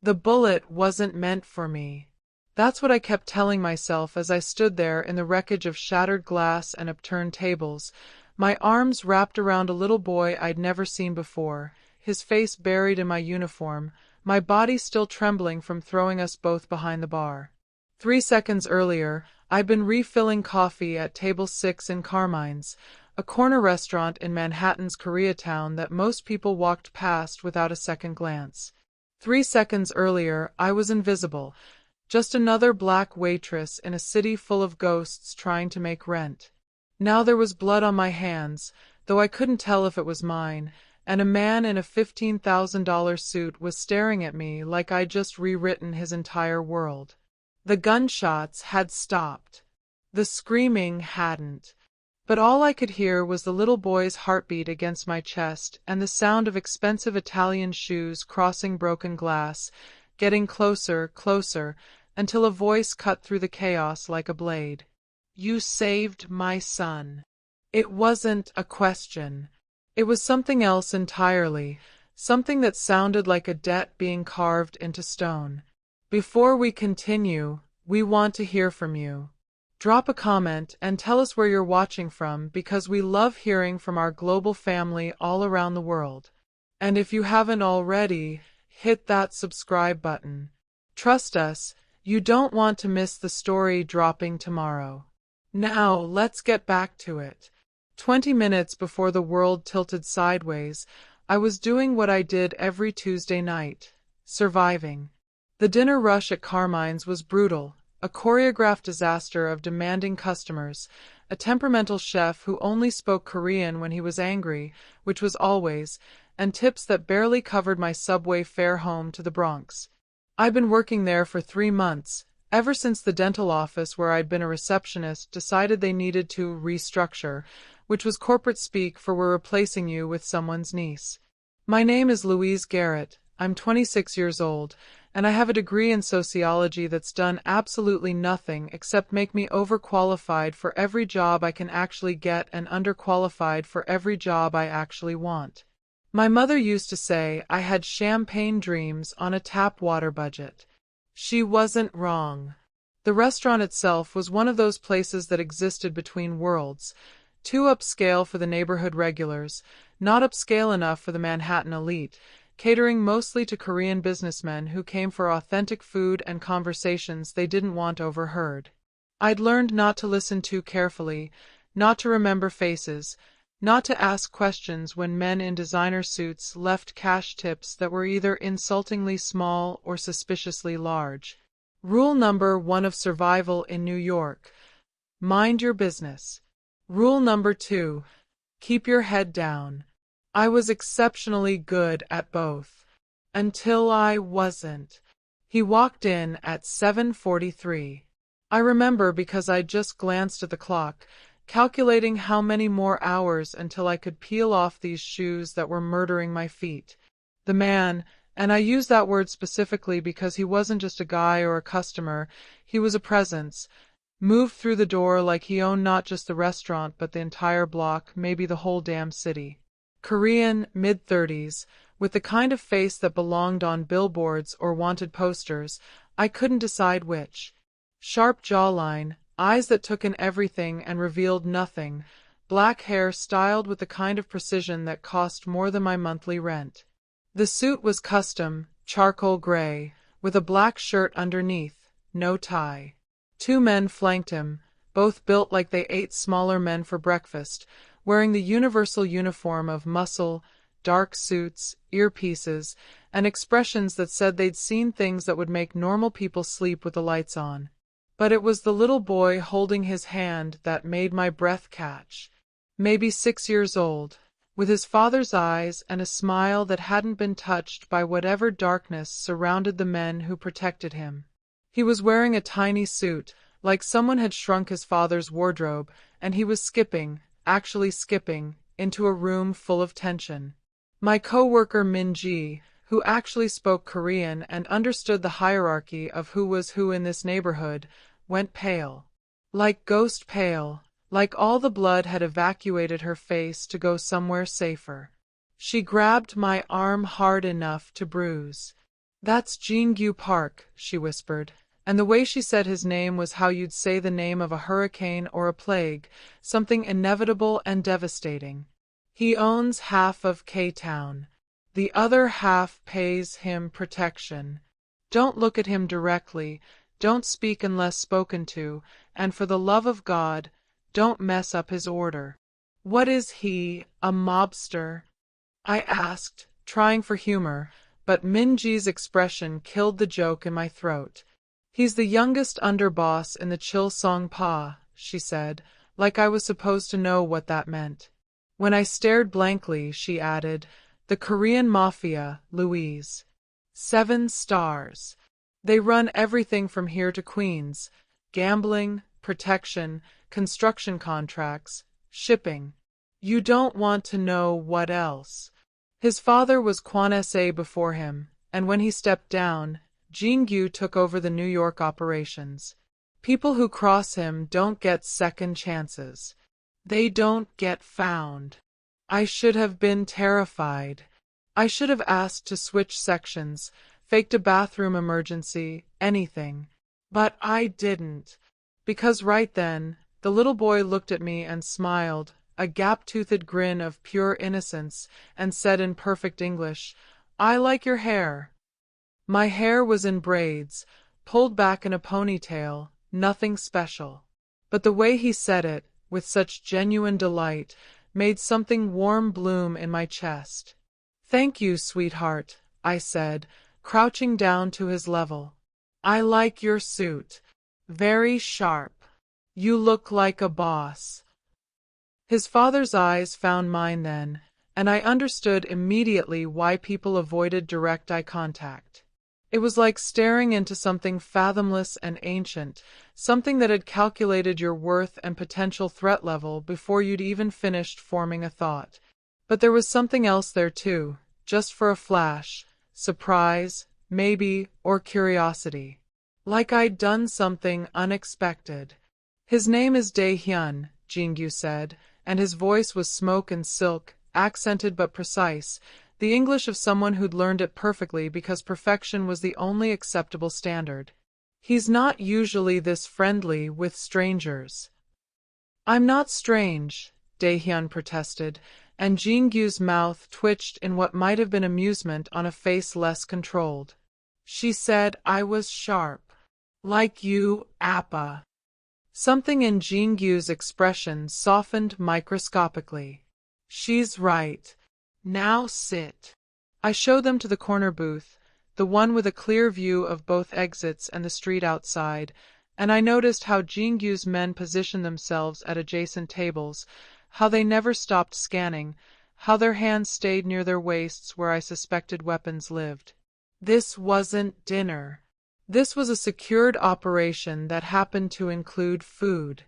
The bullet wasn't meant for me. That's what I kept telling myself as I stood there in the wreckage of shattered glass and upturned tables, my arms wrapped around a little boy I'd never seen before, his face buried in my uniform, my body still trembling from throwing us both behind the bar. 3 seconds earlier, I'd been refilling coffee at Table 6 in Carmine's, a corner restaurant in Manhattan's Koreatown that most people walked past without a second glance. 3 seconds earlier, I was invisible, just another black waitress in a city full of ghosts trying to make rent. Now there was blood on my hands, though I couldn't tell if it was mine, and a man in a $15,000 suit was staring at me like I'd just rewritten his entire world. The gunshots had stopped. The screaming hadn't. But all I could hear was the little boy's heartbeat against my chest and the sound of expensive Italian shoes crossing broken glass, getting closer, closer, until a voice cut through the chaos like a blade. "You saved my son." It wasn't a question. It was something else entirely, something that sounded like a debt being carved into stone. Before we continue, we want to hear from you. Drop a comment and tell us where you're watching from because we love hearing from our global family all around the world. And if you haven't already, hit that subscribe button. Trust us, you don't want to miss the story dropping tomorrow. Now, let's get back to it. 20 minutes before the world tilted sideways, I was doing what I did every Tuesday night, surviving. The dinner rush at Carmine's was brutal, a choreographed disaster of demanding customers, a temperamental chef who only spoke Korean when he was angry, which was always, and tips that barely covered my subway fare home to the Bronx. I'd been working there for 3 months, ever since the dental office where I'd been a receptionist decided they needed to restructure, which was corporate speak for we're replacing you with someone's niece. My name is Louise Garrett, I'm 26 years old, and I have a degree in sociology that's done absolutely nothing except make me overqualified for every job I can actually get and underqualified for every job I actually want. My mother used to say I had champagne dreams on a tap water budget. She wasn't wrong. The restaurant itself was one of those places that existed between worlds, too upscale for the neighborhood regulars, not upscale enough for the Manhattan elite, catering mostly to Korean businessmen who came for authentic food and conversations they didn't want overheard. I'd learned not to listen too carefully, not to remember faces, not to ask questions when men in designer suits left cash tips that were either insultingly small or suspiciously large. Rule number 1 of survival in New York: mind your business. Rule number 2: keep your head down. I was exceptionally good at both. Until I wasn't. He walked in at 7:43. I remember because I just glanced at the clock, calculating how many more hours until I could peel off these shoes that were murdering my feet. The man, and I use that word specifically because he wasn't just a guy or a customer, he was a presence, moved through the door like he owned not just the restaurant but the entire block, maybe the whole damn city. Korean, mid-30s, with the kind of face that belonged on billboards or wanted posters, I couldn't decide which. Sharp jawline, eyes that took in everything and revealed nothing, black hair styled with the kind of precision that cost more than my monthly rent. The suit was custom, charcoal gray, with a black shirt underneath, no tie. 2 men flanked him, both built like they ate smaller men for breakfast, wearing the universal uniform of muscle, dark suits, earpieces, and expressions that said they'd seen things that would make normal people sleep with the lights on. But it was the little boy holding his hand that made my breath catch. Maybe 6 years old, with his father's eyes and a smile that hadn't been touched by whatever darkness surrounded the men who protected him. He was wearing a tiny suit, like someone had shrunk his father's wardrobe, and he was skipping, actually skipping, into a room full of tension. My coworker Min-ji, who actually spoke Korean and understood the hierarchy of who was who in this neighborhood, went pale. Like ghost pale, like all the blood had evacuated her face to go somewhere safer. She grabbed my arm hard enough to bruise. That's Jingyu Park, she whispered, and the way she said his name was how you'd say the name of a hurricane or a plague, something inevitable and devastating. He owns half of K-Town. The other half pays him protection. Don't look at him directly, don't speak unless spoken to, and for the love of God, don't mess up his order. What is he, a mobster? I asked, trying for humor, but Minji's expression killed the joke in my throat. He's the youngest underboss in the Chilsong Pa, she said, like I was supposed to know what that meant. When I stared blankly, she added, the Korean Mafia, Louise. 7 stars. They run everything from here to Queens. Gambling, protection, construction contracts, shipping. You don't want to know what else. His father was Quan Sa before him, and when he stepped down, Jingyu took over the New York operations. People who cross him don't get second chances. They don't get found. I should have been terrified. I should have asked to switch sections, faked a bathroom emergency, anything. But I didn't. Because right then, the little boy looked at me and smiled, a gap-toothed grin of pure innocence, and said in perfect English, I like your hair. My hair was in braids, pulled back in a ponytail, nothing special. But the way he said it, with such genuine delight, made something warm bloom in my chest. Thank you, sweetheart, I said, crouching down to his level. I like your suit. Very sharp. You look like a boss. His father's eyes found mine then, and I understood immediately why people avoided direct eye contact. It was like staring into something fathomless and ancient, something that had calculated your worth and potential threat level before you'd even finished forming a thought. But there was something else there too, just for a flash, surprise, maybe, or curiosity. Like I'd done something unexpected. His name is Dae-hyun, Jingyu said, and his voice was smoke and silk, accented but precise, the English of someone who'd learned it perfectly because perfection was the only acceptable standard. He's not usually this friendly with strangers. I'm not strange, Dae-hyun protested, and Jingyu's mouth twitched in what might have been amusement on a face less controlled. She said I was sharp. Like you, Appa. Something in Jingyu's expression softened microscopically. She's right. Now sit. I showed them to the corner booth, the one with a clear view of both exits and the street outside, and I noticed how Jingyu's men positioned themselves at adjacent tables, how they never stopped scanning, how their hands stayed near their waists where I suspected weapons lived. This wasn't dinner. This was a secured operation that happened to include food.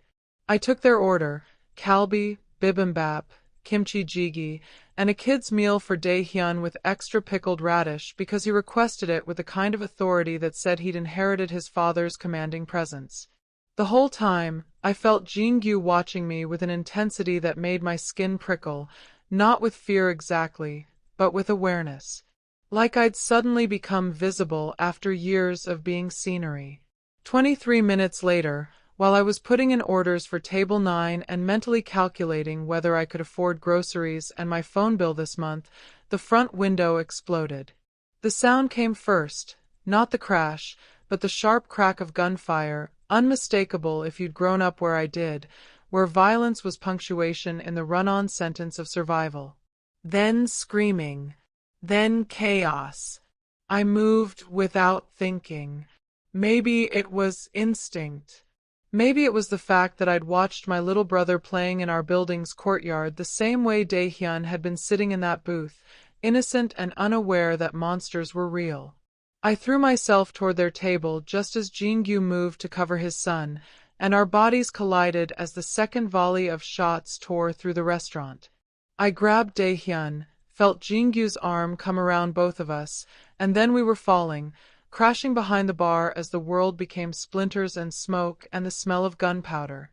I took their order, kalbi, bibimbap, kimchi jjigae, and a kid's meal for Dae-hyun with extra pickled radish because he requested it with the kind of authority that said he'd inherited his father's commanding presence. The whole time, I felt Jingyu watching me with an intensity that made my skin prickle, not with fear exactly, but with awareness. Like I'd suddenly become visible after years of being scenery. 23 minutes later, while I was putting in orders for Table 9 and mentally calculating whether I could afford groceries and my phone bill this month, the front window exploded. The sound came first, not the crash, but the sharp crack of gunfire, unmistakable if you'd grown up where I did, where violence was punctuation in the run-on sentence of survival. Then screaming. Then chaos. I moved without thinking. Maybe it was instinct. Maybe it was the fact that I'd watched my little brother playing in our building's courtyard the same way Dae-hyun had been sitting in that booth, innocent and unaware that monsters were real. I threw myself toward their table just as Jingyu moved to cover his son, and our bodies collided as the second volley of shots tore through the restaurant. I grabbed Dae-hyun, felt Jingyu's arm come around both of us, and then we were falling, crashing behind the bar as the world became splinters and smoke and the smell of gunpowder.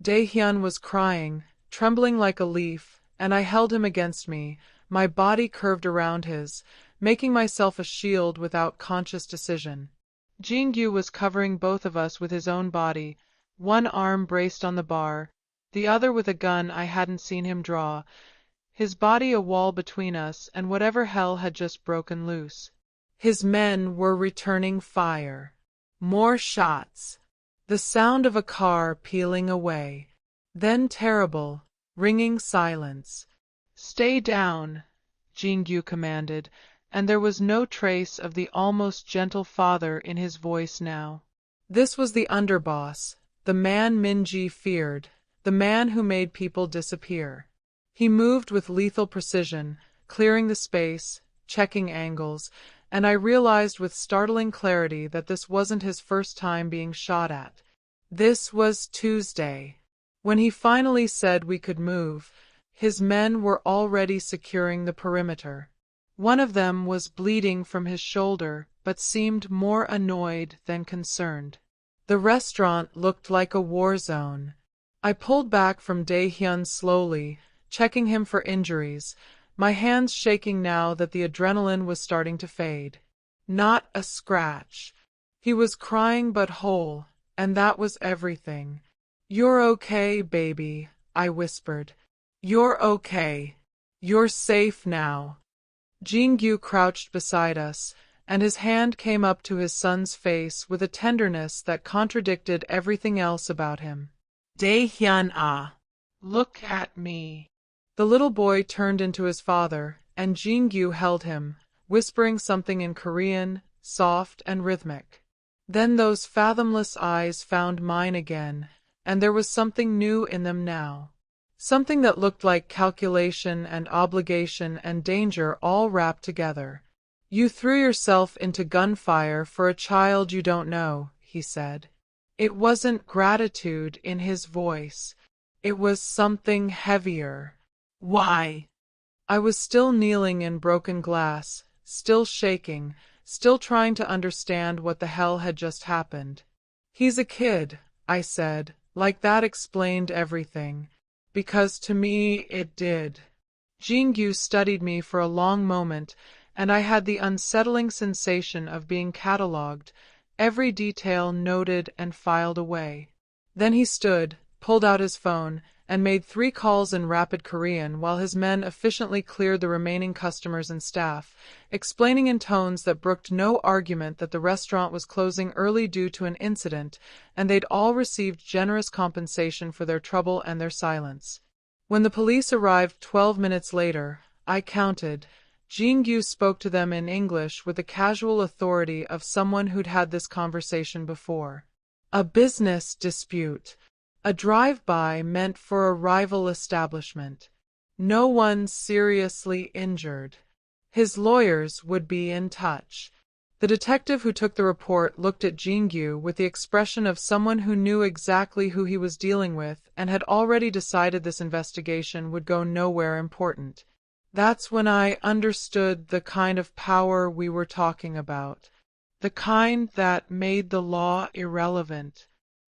Dae-hyun was crying, trembling like a leaf, and I held him against me, my body curved around his, making myself a shield without conscious decision. Jingyu was covering both of us with his own body, one arm braced on the bar, the other with a gun I hadn't seen him draw, his body a wall between us and whatever hell had just broken loose. His men were returning fire. More shots. The sound of a car peeling away. Then terrible, ringing silence. "Stay down," Jingyu commanded, and there was no trace of the almost gentle father in his voice now. This was the underboss, the man Minji feared, the man who made people disappear. He moved with lethal precision, clearing the space, checking angles, and I realized with startling clarity that this wasn't his first time being shot at. This was Tuesday. When he finally said we could move, his men were already securing the perimeter. One of them was bleeding from his shoulder, but seemed more annoyed than concerned. The restaurant looked like a war zone. I pulled back from Dae-hyun slowly, checking him for injuries, my hands shaking now that the adrenaline was starting to fade. Not a scratch. He was crying but whole, and that was everything. "You're okay, baby," I whispered. "You're okay. You're safe now." Jingyu crouched beside us, and his hand came up to his son's face with a tenderness that contradicted everything else about him. "Dae-hyun, look at me." The little boy turned into his father, and Jingyu held him, whispering something in Korean, soft and rhythmic. Then those fathomless eyes found mine again, and there was something new in them now. Something that looked like calculation and obligation and danger all wrapped together. "You threw yourself into gunfire for a child you don't know," he said. It wasn't gratitude in his voice. It was something heavier. "Why?" I was still kneeling in broken glass, still shaking, still trying to understand what the hell had just happened. "He's a kid," I said, like that explained everything. Because to me it did. Jingyu studied me for a long moment, and I had the unsettling sensation of being catalogued, every detail noted and filed away. Then he stood, pulled out his phone, and made 3 calls in rapid Korean while his men efficiently cleared the remaining customers and staff, explaining in tones that brooked no argument that the restaurant was closing early due to an incident, and they'd all received generous compensation for their trouble and their silence. When the police arrived 12 minutes later, I counted, Jingyu spoke to them in English with the casual authority of someone who'd had this conversation before. A business dispute. A drive-by meant for a rival establishment. No one seriously injured. His lawyers would be in touch. The detective who took the report looked at Jingyu with the expression of someone who knew exactly who he was dealing with and had already decided this investigation would go nowhere important. That's when I understood the kind of power we were talking about. The kind that made the law irrelevant.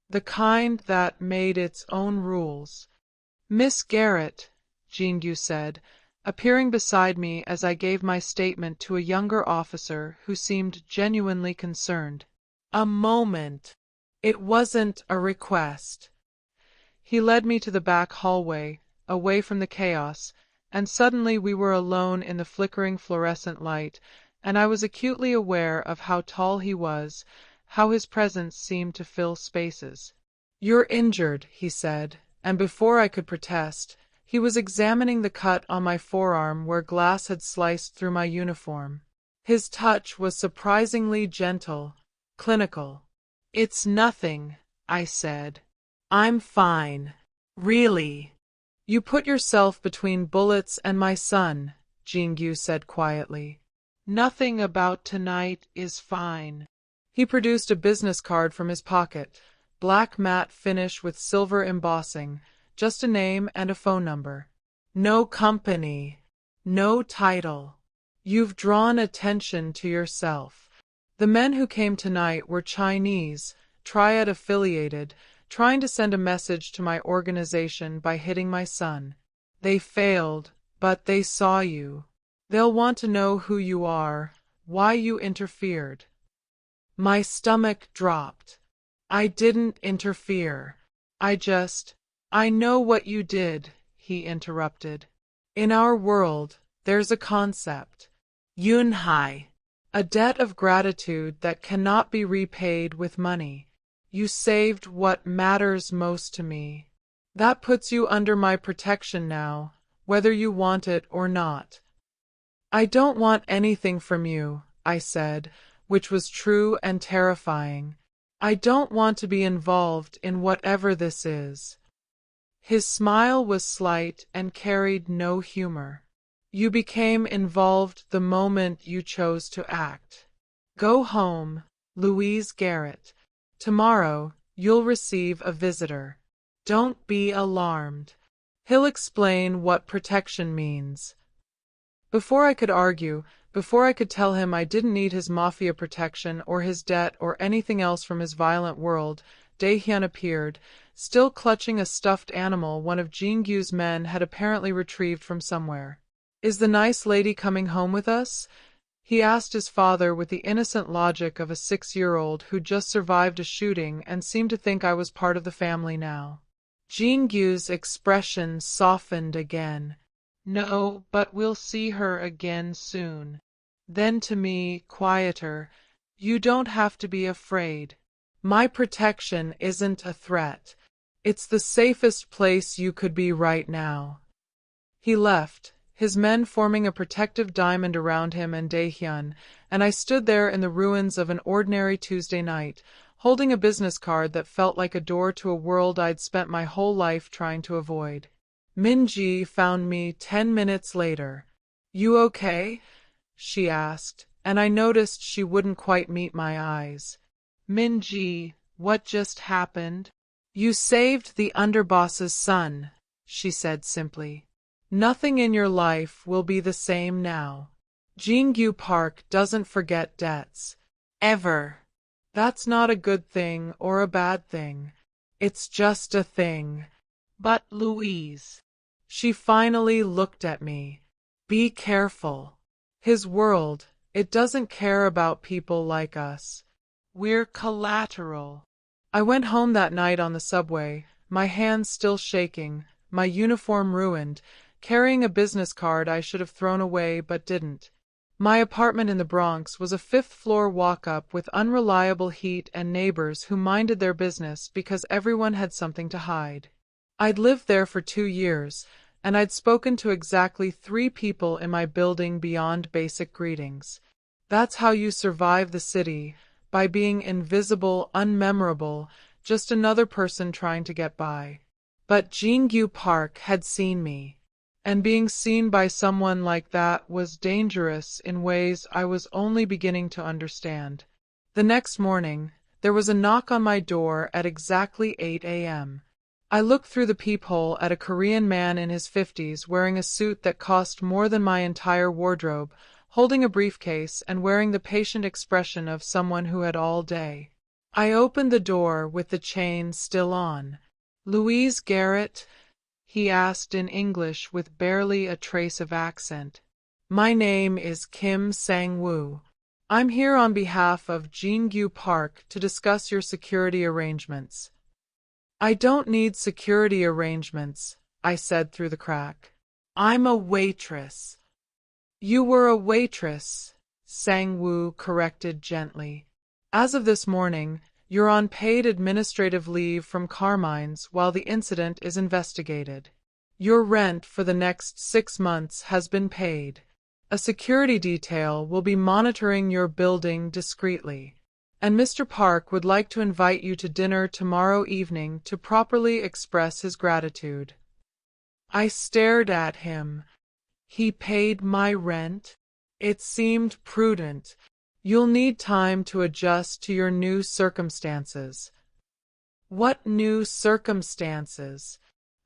The kind that made its own rules. "Miss Garrett," Jingyu said, appearing beside me as I gave my statement to a younger officer who seemed genuinely concerned. "A moment." It wasn't a request. He led me to the back hallway, away from the chaos, and suddenly we were alone in the flickering fluorescent light, and I was acutely aware of how tall he was, how his presence seemed to fill spaces. "You're injured," he said, and before I could protest, he was examining the cut on my forearm where glass had sliced through my uniform. His touch was surprisingly gentle, clinical. "It's nothing," I said. "I'm fine. Really." "You put yourself between bullets and my son," Jingyu said quietly. "Nothing about tonight is fine." He produced a business card from his pocket, black matte finish with silver embossing, just a name and a phone number. "No company. No title. You've drawn attention to yourself. The men who came tonight were Chinese, Triad affiliated, trying to send a message to my organization by hitting my son. They failed, but they saw you. They'll want to know who you are, why you interfered. My stomach dropped. I didn't interfere. I know what you did, he interrupted. In our world, there's a concept, yunhai, a debt of gratitude that cannot be repaid with money. You saved what matters most to me. That puts you under my protection now, whether you want it or not. I don't want anything from you, I said, which was true and terrifying. I don't want to be involved in whatever this is. His smile was slight and carried no humor. You became involved the moment you chose to act. Go home, Louise Garrett. Tomorrow, you'll receive a visitor. Don't be alarmed. He'll explain what protection means. Before I could argue, before I could tell him I didn't need his Mafia protection or his debt or anything else from his violent world, Dae-hyun appeared, still clutching a stuffed animal one of Jin-gyu's men had apparently retrieved from somewhere. Is the nice lady coming home with us? He asked his father with the innocent logic of a 6-year-old who just survived a shooting and seemed to think I was part of the family now. Jin-gyu's expression softened again. No, but we'll see her again soon. Then to me, quieter, you don't have to be afraid. My protection isn't a threat. It's the safest place you could be right now. He left, his men forming a protective diamond around him and Dae-hyun, and I stood there in the ruins of an ordinary Tuesday night, holding a business card that felt like a door to a world I'd spent my whole life trying to avoid. Min-ji found me 10 minutes later. You okay? She asked, and I noticed she wouldn't quite meet my eyes. Min-ji, what just happened? You saved the underboss's son, she said simply. Nothing in your life will be the same now. Jin-gyu Park doesn't forget debts. Ever. That's not a good thing or a bad thing. It's just a thing. But Louise. She finally looked at me. Be careful. His world, it doesn't care about people like us. We're collateral. I went home that night on the subway, my hands still shaking, my uniform ruined, carrying a business card I should have thrown away but didn't. My apartment in the Bronx was a 5th-floor walk-up with unreliable heat and neighbors who minded their business because everyone had something to hide. I'd lived there for 2 years, and I'd spoken to exactly 3 people in my building beyond basic greetings. That's how you survive the city, by being invisible, unmemorable, just another person trying to get by. But Jin-gyu Park had seen me, and being seen by someone like that was dangerous in ways I was only beginning to understand. The next morning, there was a knock on my door at exactly 8 a.m. I looked through the peephole at a Korean man in his 50s wearing a suit that cost more than my entire wardrobe, holding a briefcase and wearing the patient expression of someone who had all day. I opened the door with the chain still on. Louise Garrett? He asked in English with barely a trace of accent. My name is Kim Sang-woo. I'm here on behalf of Jin-gyu Park to discuss your security arrangements. I don't need security arrangements, I said through the crack. I'm a waitress. You were a waitress, Sang-woo corrected gently. As of this morning, you're on paid administrative leave from Carmine's while the incident is investigated. Your rent for the next 6 months has been paid. A security detail will be monitoring your building discreetly. And Mr. Park would like to invite you to dinner tomorrow evening to properly express his gratitude. I stared at him. He paid my rent? It seemed prudent. You'll need time to adjust to your new circumstances. What new circumstances?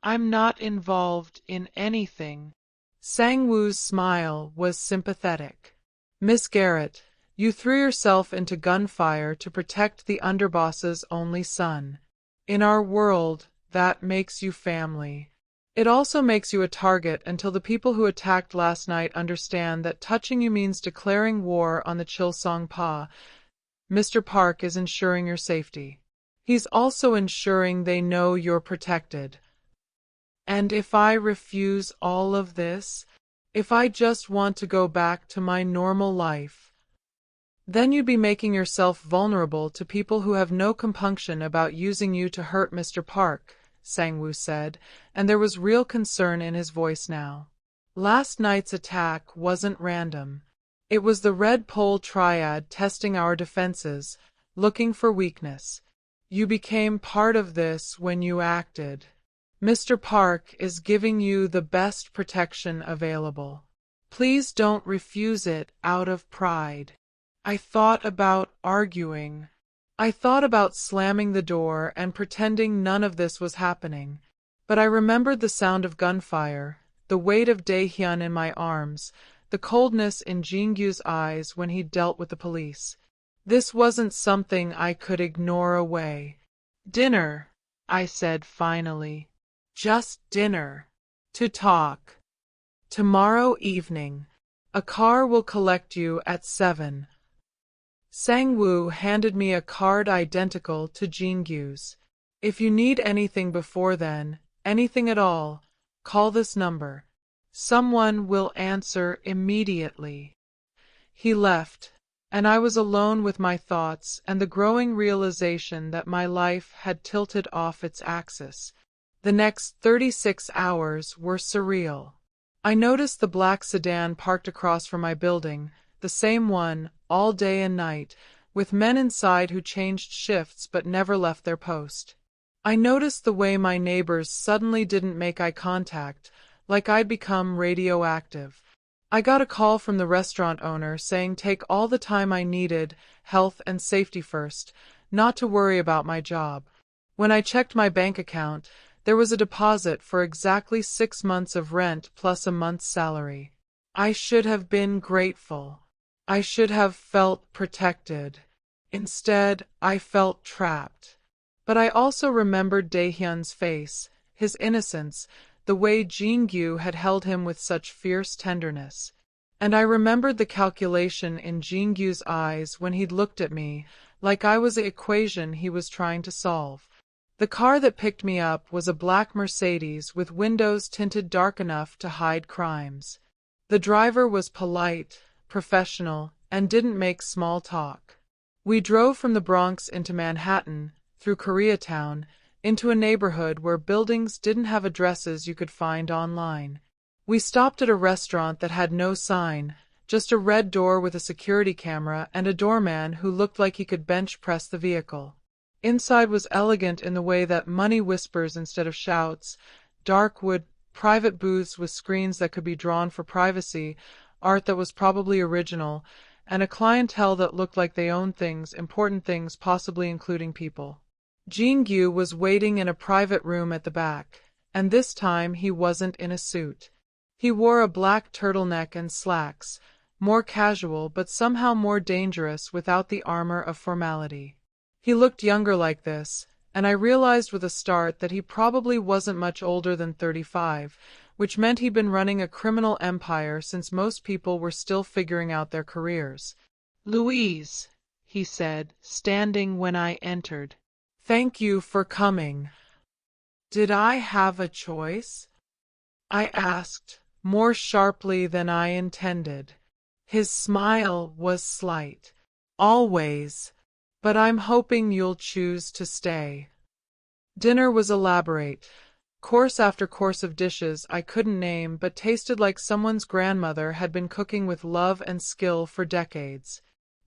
I'm not involved in anything. Sang-woo's smile was sympathetic. Miss Garrett, you threw yourself into gunfire to protect the underboss's only son. In our world, that makes you family. It also makes you a target until the people who attacked last night understand that touching you means declaring war on the Chilsong Pa. Mr. Park is ensuring your safety. He's also ensuring they know you're protected. And if I refuse all of this, if I just want to go back to my normal life, then you'd be making yourself vulnerable to people who have no compunction about using you to hurt Mr. Park, Sang-woo said, and there was real concern in his voice now. Last night's attack wasn't random. It was the Red Pole Triad testing our defenses, looking for weakness. You became part of this when you acted. Mr. Park is giving you the best protection available. Please don't refuse it out of pride. I thought about arguing. I thought about slamming the door and pretending none of this was happening. But I remembered the sound of gunfire, the weight of Dae-hyun in my arms, the coldness in Jin-gyu's eyes when he dealt with the police. This wasn't something I could ignore away. Dinner, I said finally. Just dinner. To talk. Tomorrow evening. A car will collect you at 7. Sang-woo handed me a card identical to Jin-gyu's. If you need anything before then, anything at all, call this number. Someone will answer immediately. He left, and I was alone with my thoughts and the growing realization that my life had tilted off its axis. The next 36 hours were surreal. I noticed the black sedan parked across from my building, the same one, all day and night, with men inside who changed shifts but never left their post. I noticed the way my neighbors suddenly didn't make eye contact, like I'd become radioactive. I got a call from the restaurant owner saying take all the time I needed, health and safety first, not to worry about my job. When I checked my bank account, there was a deposit for exactly 6 months of rent plus a month's salary. I should have been grateful. I should have felt protected. Instead, I felt trapped. But I also remembered Dae-hyun's face, his innocence, the way Jin-gyu had held him with such fierce tenderness. And I remembered the calculation in Jin-gyu's eyes when he'd looked at me, like I was the equation he was trying to solve. The car that picked me up was a black Mercedes with windows tinted dark enough to hide crimes. The driver was polite, professional, and didn't make small talk. We drove from the Bronx into Manhattan, through Koreatown, into a neighborhood where buildings didn't have addresses you could find online. We stopped at a restaurant that had no sign, just a red door with a security camera and a doorman who looked like he could bench press the vehicle. Inside was elegant in the way that money whispers instead of shouts, dark wood, private booths with screens that could be drawn for privacy, art that was probably original, and a clientele that looked like they owned things, important things, possibly including people. Jin-gyu was waiting in a private room at the back, and this time he wasn't in a suit. He wore a black turtleneck and slacks, more casual but somehow more dangerous without the armor of formality. He looked younger like this, and I realized with a start that he probably wasn't much older than 35, which meant he'd been running a criminal empire since most people were still figuring out their careers. "Louise," he said, standing when I entered. "Thank you for coming." "Did I have a choice?" I asked, more sharply than I intended. His smile was slight. "Always. But I'm hoping you'll choose to stay." Dinner was elaborate. Course after course of dishes I couldn't name but tasted like someone's grandmother had been cooking with love and skill for decades.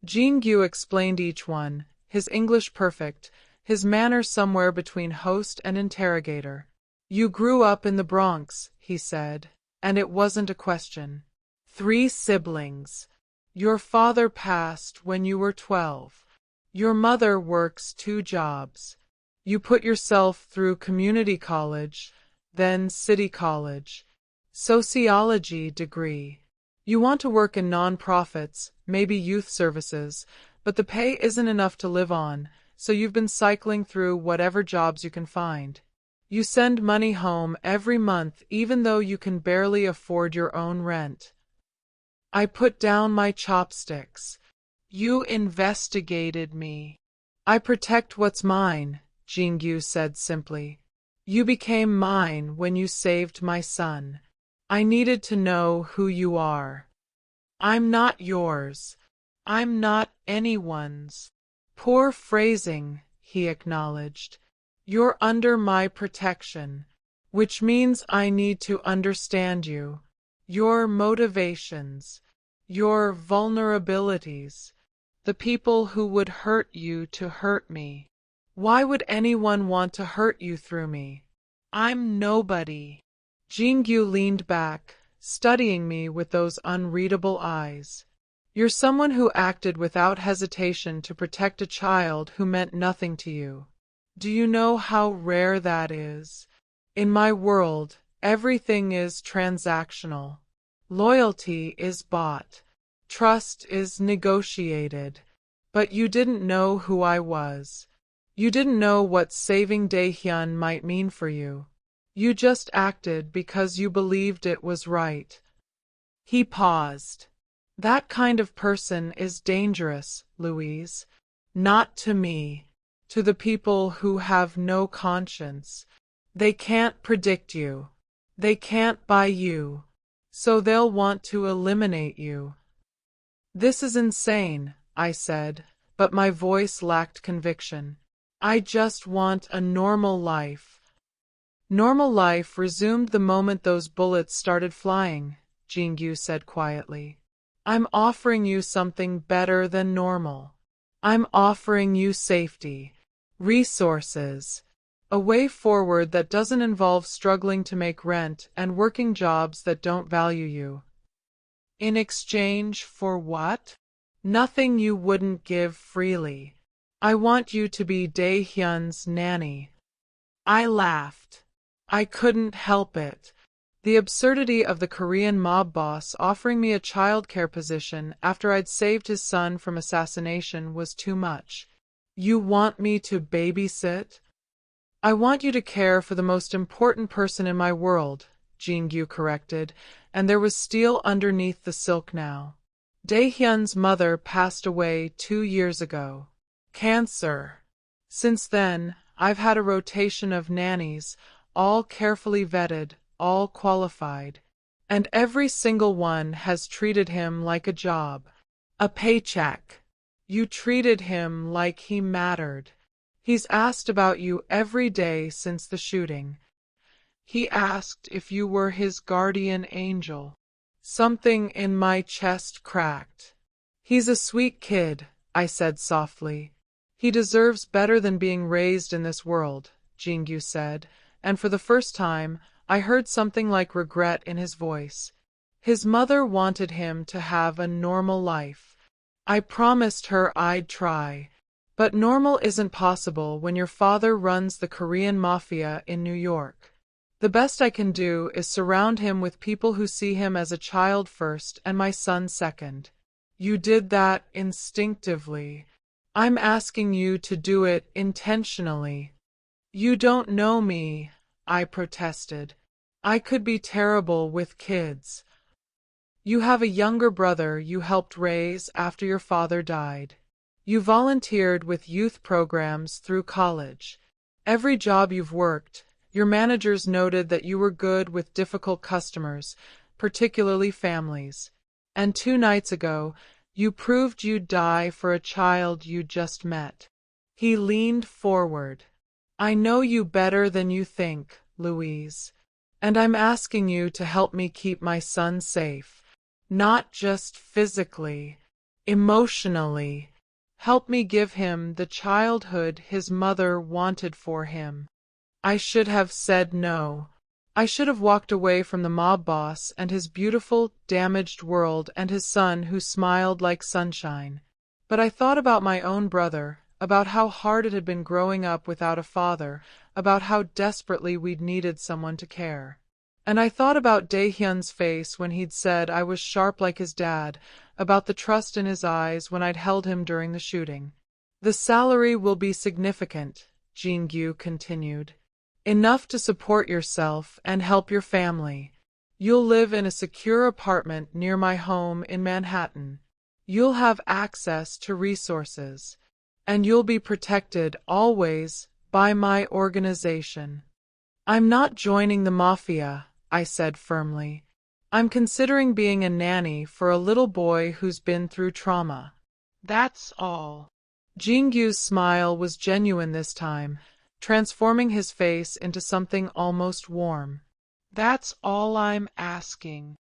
Jin-gyu explained each one, his English perfect, his manner somewhere between host and interrogator. "You grew up in the Bronx," he said, "and it wasn't a question. 3 siblings. Your father passed when you were 12. Your mother works 2 jobs. You put yourself through community college, then city college. Sociology degree. You want to work in non-profits, maybe youth services, but the pay isn't enough to live on, so you've been cycling through whatever jobs you can find. You send money home every month even though you can barely afford your own rent. I put down my chopsticks. You investigated me. I protect what's mine, Jingyu said simply. You became mine when you saved my son. I needed to know who you are. I'm not yours. I'm not anyone's. Poor phrasing, he acknowledged. You're under my protection, which means I need to understand you, your motivations, your vulnerabilities, the people who would hurt you to hurt me. Why would anyone want to hurt you through me? I'm nobody. Jingyu leaned back, studying me with those unreadable eyes. You're someone who acted without hesitation to protect a child who meant nothing to you. Do you know how rare that is? In my world, everything is transactional. Loyalty is bought. Trust is negotiated. But you didn't know who I was. You didn't know what saving Daehyun might mean for you. You just acted because you believed it was right. He paused. That kind of person is dangerous, Louise. Not to me. To the people who have no conscience. They can't predict you. They can't buy you. So they'll want to eliminate you. This is insane, I said, but my voice lacked conviction. I just want a normal life. Normal life resumed the moment those bullets started flying, Jingyu said quietly. I'm offering you something better than normal. I'm offering you safety. Resources. A way forward that doesn't involve struggling to make rent and working jobs that don't value you. In exchange for what? Nothing you wouldn't give freely. I want you to be Daehyun's nanny. I laughed. I couldn't help it. The absurdity of the Korean mob boss offering me a childcare position after I'd saved his son from assassination was too much. You want me to babysit? I want you to care for the most important person in my world, Jingyu corrected, and there was steel underneath the silk now. Daehyun's mother passed away 2 years ago. Cancer. Since then, I've had a rotation of nannies, all carefully vetted, all qualified. And every single one has treated him like a job. A paycheck. You treated him like he mattered. He's asked about you every day since the shooting. He asked if you were his guardian angel. Something in my chest cracked. He's a sweet kid, I said softly. He deserves better than being raised in this world, Jingyu said, and for the first time, I heard something like regret in his voice. His mother wanted him to have a normal life. I promised her I'd try. But normal isn't possible when your father runs the Korean Mafia in New York. The best I can do is surround him with people who see him as a child first and my son second. You did that instinctively. I'm asking you to do it intentionally. You don't know me, I protested. I could be terrible with kids. You have a younger brother you helped raise after your father died. You volunteered with youth programs through college. Every job you've worked, your managers noted that you were good with difficult customers, particularly families. And 2 nights ago, you proved you'd die for a child you just met. He leaned forward. I know you better than you think, Louise. And I'm asking you to help me keep my son safe. Not just physically, emotionally. Help me give him the childhood his mother wanted for him. I should have said no. I should have walked away from the mob boss and his beautiful, damaged world and his son who smiled like sunshine. But I thought about my own brother, about how hard it had been growing up without a father, about how desperately we'd needed someone to care. And I thought about Daehyun's face when he'd said I was sharp like his dad, about the trust in his eyes when I'd held him during the shooting. The salary will be significant, Jingyu continued. Enough to support yourself and help your family. You'll live in a secure apartment near my home in Manhattan. You'll have access to resources. And you'll be protected always by my organization. I'm not joining the Mafia, I said firmly. I'm considering being a nanny for a little boy who's been through trauma. That's all. Jingyu's smile was genuine this time, transforming his face into something almost warm. That's all I'm asking.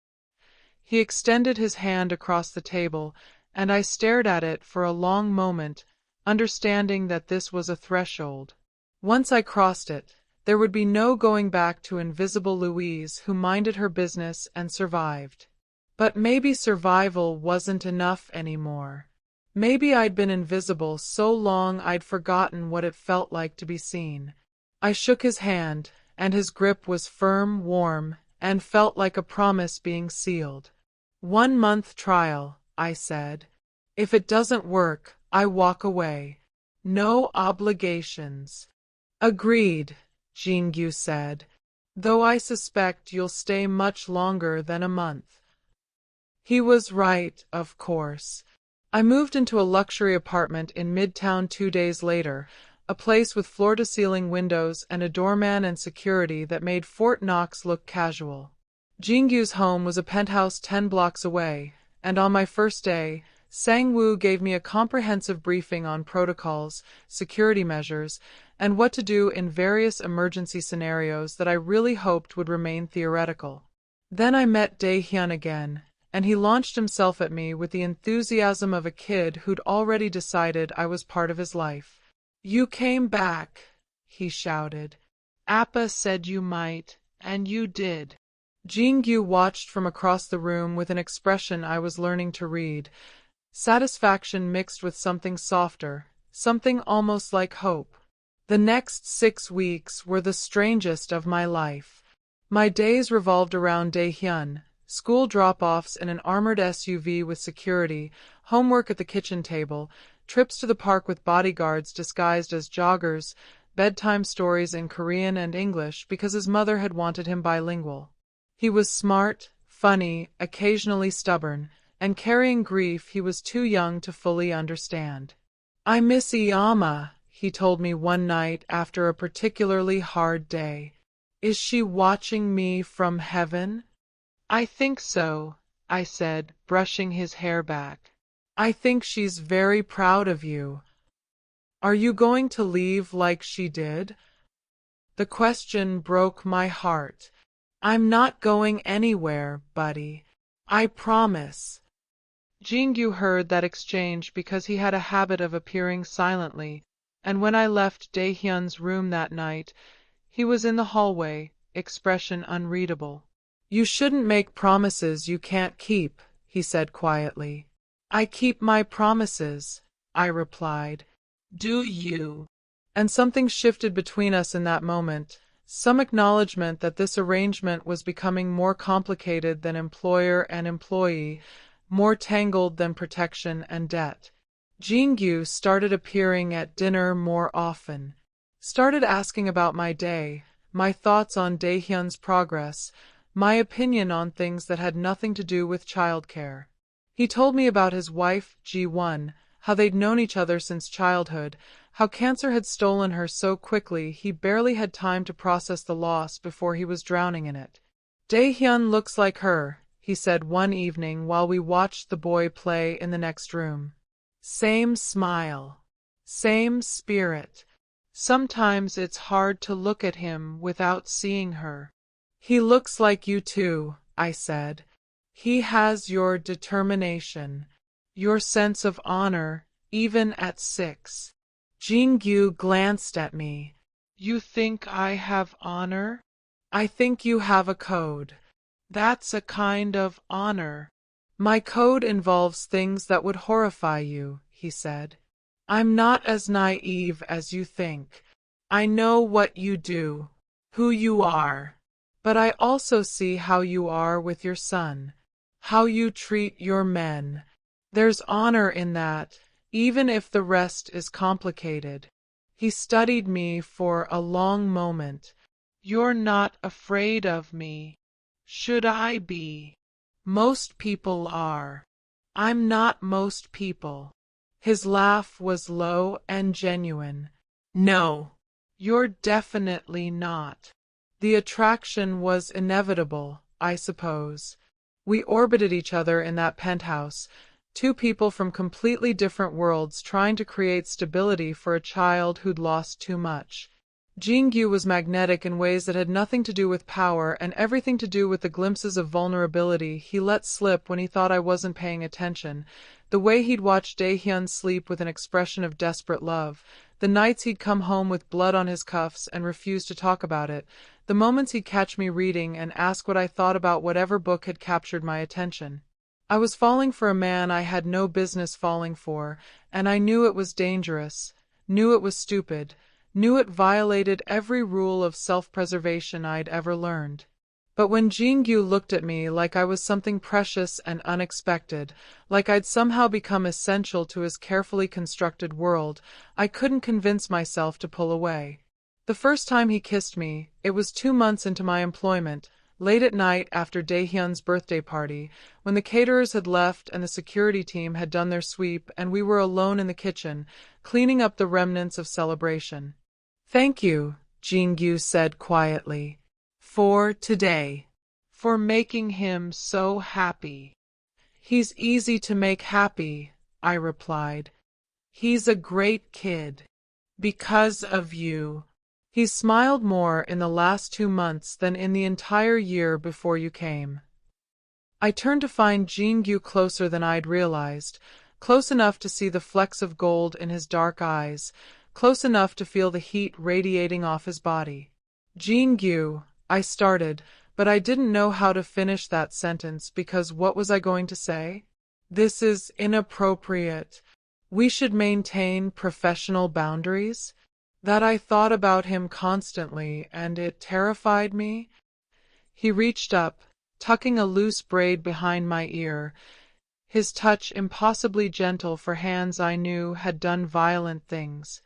He extended his hand across the table, and I stared at it for a long moment, understanding that this was a threshold. Once I crossed it, there would be no going back to invisible Louise who minded her business and survived. But maybe survival wasn't enough anymore. Maybe I'd been invisible so long I'd forgotten what it felt like to be seen. I shook his hand, and his grip was firm, warm, and felt like a promise being sealed. 1-month trial, I said. If it doesn't work, I walk away. No obligations. Agreed, Jingyu said, though I suspect you'll stay much longer than a month. He was right, of course. I moved into a luxury apartment in Midtown 2 days later, a place with floor-to-ceiling windows and a doorman and security that made Fort Knox look casual. Jingyu's home was a penthouse 10 blocks away, and on my first day, Sang-woo gave me a comprehensive briefing on protocols, security measures, and what to do in various emergency scenarios that I really hoped would remain theoretical. Then I met Dae-hyun again, and he launched himself at me with the enthusiasm of a kid who'd already decided I was part of his life. "You came back," he shouted. "Appa said you might, and you did." Jingyu watched from across the room with an expression I was learning to read, satisfaction mixed with something softer, something almost like hope. The next 6 weeks were the strangest of my life. My days revolved around Dae-hyun, school drop-offs in an armored SUV with security, homework at the kitchen table, trips to the park with bodyguards disguised as joggers, bedtime stories in Korean and English because his mother had wanted him bilingual. He was smart, funny, occasionally stubborn, and carrying grief he was too young to fully understand. "I miss Iyama," he told me one night after a particularly hard day. "Is she watching me from heaven?" "I think so," I said, brushing his hair back. "I think she's very proud of you. Are you going to leave like she did?" The question broke my heart. "I'm not going anywhere, buddy. I promise." Jingyu heard that exchange because he had a habit of appearing silently, and when I left Dae-hyun's room that night, he was in the hallway, expression unreadable. "You shouldn't make promises you can't keep," he said quietly. "I keep my promises," I replied. "Do you?" And something shifted between us in that moment, some acknowledgement that this arrangement was becoming more complicated than employer and employee, more tangled than protection and debt. Jingyu started appearing at dinner more often, started asking about my day, my thoughts on Dae-hyun's progress, my opinion on things that had nothing to do with childcare. He told me about his wife, Ji-won, how they'd known each other since childhood, how cancer had stolen her so quickly he barely had time to process the loss before he was drowning in it. "Dae-hyun looks like her," he said one evening while we watched the boy play in the next room. "Same smile. Same spirit. Sometimes it's hard to look at him without seeing her." "He looks like you too," I said. "He has your determination, your sense of honor, even at 6. Jingyu glanced at me. "You think I have honor?" "I think you have a code." "That's a kind of honor." "My code involves things that would horrify you," he said. "I'm not as naive as you think. I know what you do, who you are. But I also see how you are with your son, how you treat your men. There's honor in that, even if the rest is complicated." He studied me for a long moment, You're not afraid of me. Should I be? Most people are. I'm not most people. His laugh was low and genuine. No, you're definitely not. The attraction was inevitable, I suppose. We orbited each other in that penthouse, two people from completely different worlds trying to create stability for a child who'd lost too much. Jingyu was magnetic in ways that had nothing to do with power and everything to do with the glimpses of vulnerability he let slip when he thought I wasn't paying attention, the way he'd watch Daehyun sleep with an expression of desperate love, the nights he'd come home with blood on his cuffs and refuse to talk about it, the moments he'd catch me reading and ask what I thought about whatever book had captured my attention. I was falling for a man I had no business falling for, and I knew it was dangerous, knew it was stupid, knew it violated every rule of self-preservation I'd ever learned. But when Jingyu looked at me like I was something precious and unexpected, like I'd somehow become essential to his carefully constructed world, I couldn't convince myself to pull away. The first time he kissed me, it was 2 months into my employment, late at night after Daehyun's birthday party, when the caterers had left and the security team had done their sweep and we were alone in the kitchen, cleaning up the remnants of celebration. "Thank you," Jingyu said quietly, "for today. For making him so happy." "He's easy to make happy," I replied. "He's a great kid. Because of you. He smiled more in the last 2 months than in the entire year before you came." I turned to find Jingyu closer than I'd realized, close enough to see the flecks of gold in his dark eyes, close enough to feel the heat radiating off his body. "Jingyu," I started, but I didn't know how to finish that sentence because what was I going to say? "This is inappropriate. We should maintain professional boundaries." That I thought about him constantly, and it terrified me. He reached up, tucking a loose braid behind my ear, his touch impossibly gentle for hands I knew had done violent things.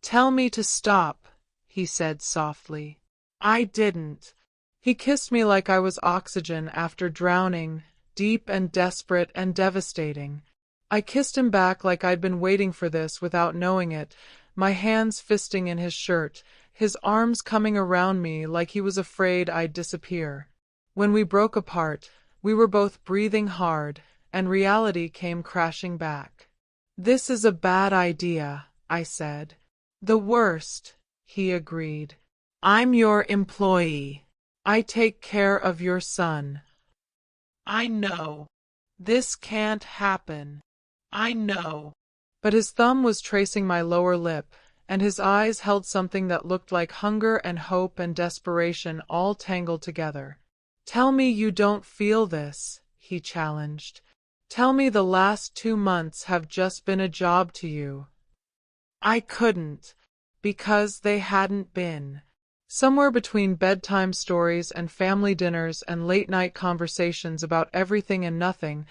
"Tell me to stop," he said softly. "I didn't." He kissed me like I was oxygen after drowning, deep and desperate and devastating. I kissed him back like I'd been waiting for this without knowing it, my hands fisting in his shirt, his arms coming around me like he was afraid I'd disappear. When we broke apart, we were both breathing hard, and reality came crashing back. "This is a bad idea," I said. "The worst," he agreed. "I'm your employee. I take care of your son." "I know. This can't happen. I know." But his thumb was tracing my lower lip, and his eyes held something that looked like hunger and hope and desperation all tangled together. "Tell me you don't feel this," he challenged. "Tell me the last 2 months have just been a job to you." I couldn't, because they hadn't been. Somewhere between bedtime stories and family dinners and late-night conversations about everything and nothing,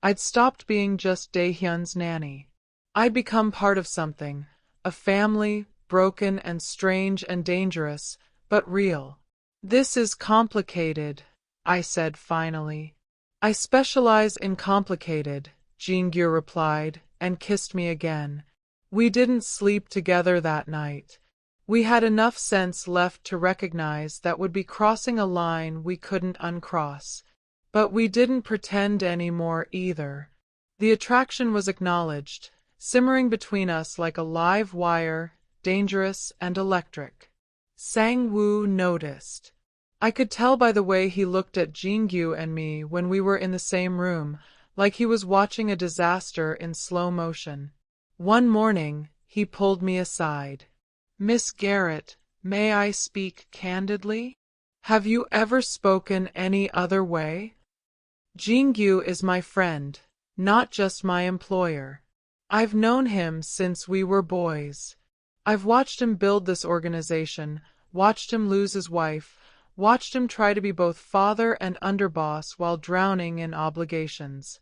I'd stopped being just Daehyun's nanny. I'd become part of something, a family, broken and strange and dangerous, but real. "This is complicated," I said finally. "I specialize in complicated," Jingyu replied, and kissed me again. We didn't sleep together that night. We had enough sense left to recognize that would be crossing a line we couldn't uncross. But we didn't pretend anymore either. The attraction was acknowledged, simmering between us like a live wire, dangerous and electric. Sang-woo noticed. I could tell by the way he looked at Jingyu and me when we were in the same room, like he was watching a disaster in slow motion. One morning, he pulled me aside. "Miss Garrett, may I speak candidly? Have you ever spoken any other way? Jingyu is my friend, not just my employer. I've known him since we were boys. I've watched him build this organization, watched him lose his wife, watched him try to be both father and underboss while drowning in obligations."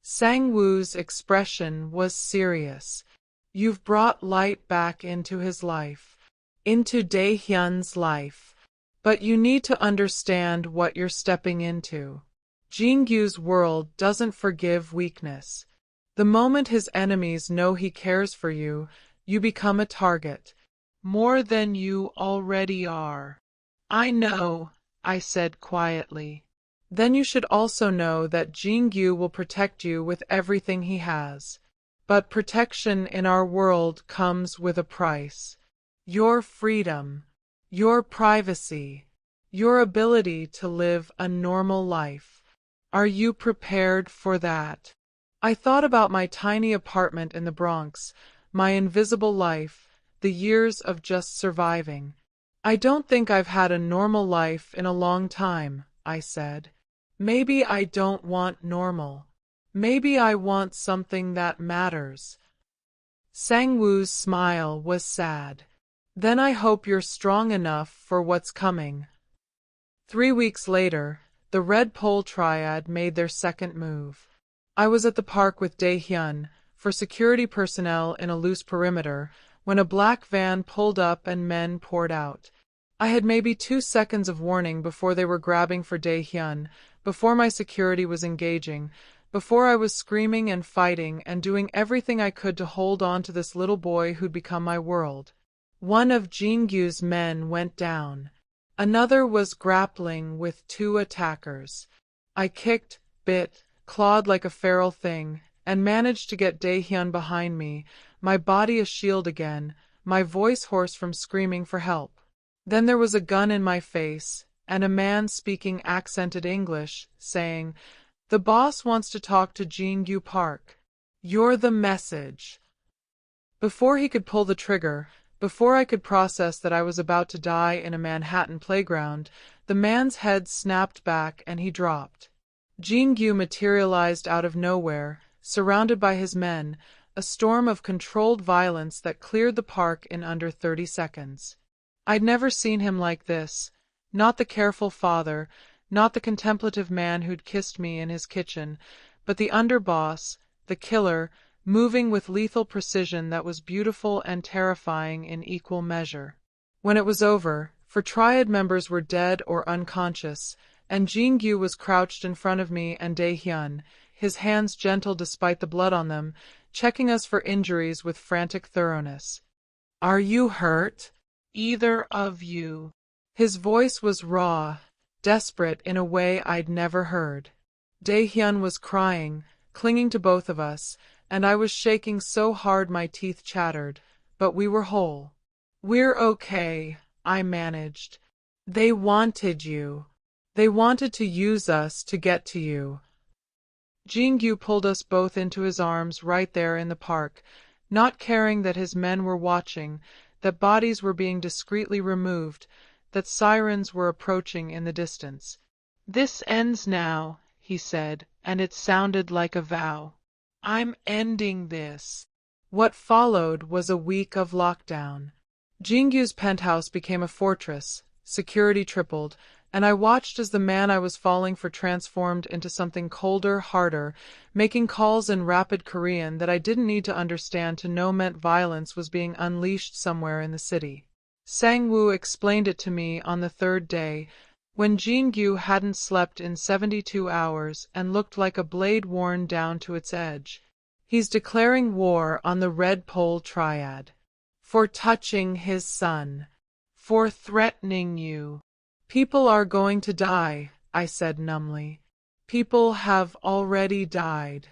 Sang-woo's expression was serious. "You've brought light back into his life, into Daehyun's life. But you need to understand what you're stepping into. Jingyu's world doesn't forgive weakness. The moment his enemies know he cares for you, you become a target. More than you already are. I know, I said quietly. Then you should also know that Jingyu will protect you with everything he has. But protection in our world comes with a price. Your freedom, your privacy, your ability to live a normal life. Are you prepared for that? I thought about my tiny apartment in the Bronx, my invisible life, the years of just surviving. I don't think I've had a normal life in a long time, I said. Maybe I don't want normal. Maybe I want something that matters. Sang-woo's smile was sad. Then I hope you're strong enough for what's coming. 3 weeks later, the Red Pole Triad made their second move. I was at the park with Dae-hyun, for security personnel in a loose perimeter, when a black van pulled up and men poured out. I had maybe 2 seconds of warning before they were grabbing for Dae-hyun, before my security was engaging, before I was screaming and fighting and doing everything I could to hold on to this little boy who'd become my world. One of Jingyu's men went down. Another was grappling with 2 attackers. I kicked, bit, clawed like a feral thing, and managed to get Dae-hyun behind me, my body a shield again, my voice hoarse from screaming for help. Then there was a gun in my face, and a man speaking accented English, saying, "The boss wants to talk to Jingyu Park. You're the message." Before he could pull the trigger, before I could process that I was about to die in a Manhattan playground, the man's head snapped back and he dropped. Jingyu materialized out of nowhere, surrounded by his men, a storm of controlled violence that cleared the park in under 30 seconds. I'd never seen him like this, not the careful father, not the contemplative man who'd kissed me in his kitchen, but the underboss, the killer, moving with lethal precision that was beautiful and terrifying in equal measure. When it was over, for Triad members were dead or unconscious, and Jingyu was crouched in front of me and Dae-hyun, his hands gentle despite the blood on them, checking us for injuries with frantic thoroughness. "Are you hurt? Either of you?" His voice was raw, desperate in a way I'd never heard. Dae-hyun was crying, clinging to both of us, and I was shaking so hard my teeth chattered, but we were whole. "We're okay," I managed. "They wanted you. They wanted to use us to get to you." Jingyu pulled us both into his arms right there in the park, not caring that his men were watching, that bodies were being discreetly removed, that sirens were approaching in the distance. "This ends now," he said, and it sounded like a vow. "I'm ending this." What followed was a week of lockdown. Jingyu's penthouse became a fortress, security tripled, and I watched as the man I was falling for transformed into something colder, harder, making calls in rapid Korean that I didn't need to understand to know meant violence was being unleashed somewhere in the city. Sang-woo explained it to me on the 3rd day, when Jingyu hadn't slept in 72 hours and looked like a blade worn down to its edge. He's declaring war on the Red Pole Triad. For touching his son. For threatening you. "People are going to die," I said numbly. "People have already died.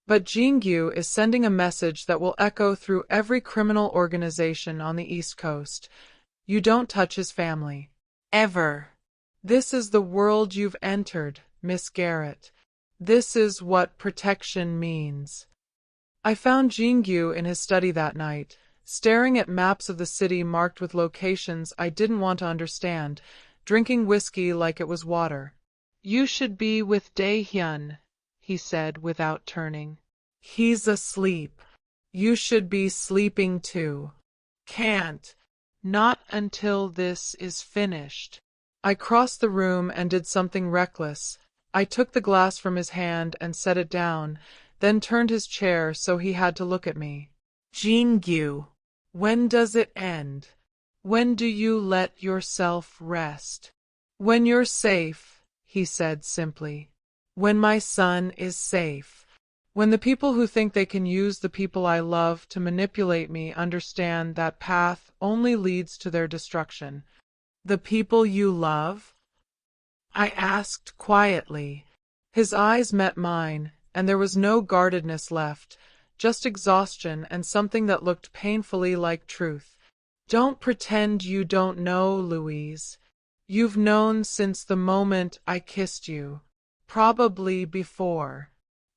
But Jingyu is sending a message that will echo through every criminal organization on the East Coast. You don't touch his family. Ever. This is the world you've entered, Miss Garrett. This is what protection means." I found Jingyu in his study that night, staring at maps of the city marked with locations I didn't want to understand, drinking whiskey like it was water. "You should be with Dae-hyun," he said without turning. "He's asleep. You should be sleeping too." "Can't. Not until this is finished." I crossed the room and did something reckless. I took the glass from his hand and set it down, then turned his chair so he had to look at me. "Jingyu, when does it end? When do you let yourself rest?" When you're safe, he said simply. When my son is safe. When the people who think they can use the people I love to manipulate me understand that path only leads to their destruction. The people you love? I asked quietly. His eyes met mine, and there was no guardedness left, just exhaustion and something that looked painfully like truth. Don't pretend you don't know, Louise. You've known since the moment I kissed you. Probably before.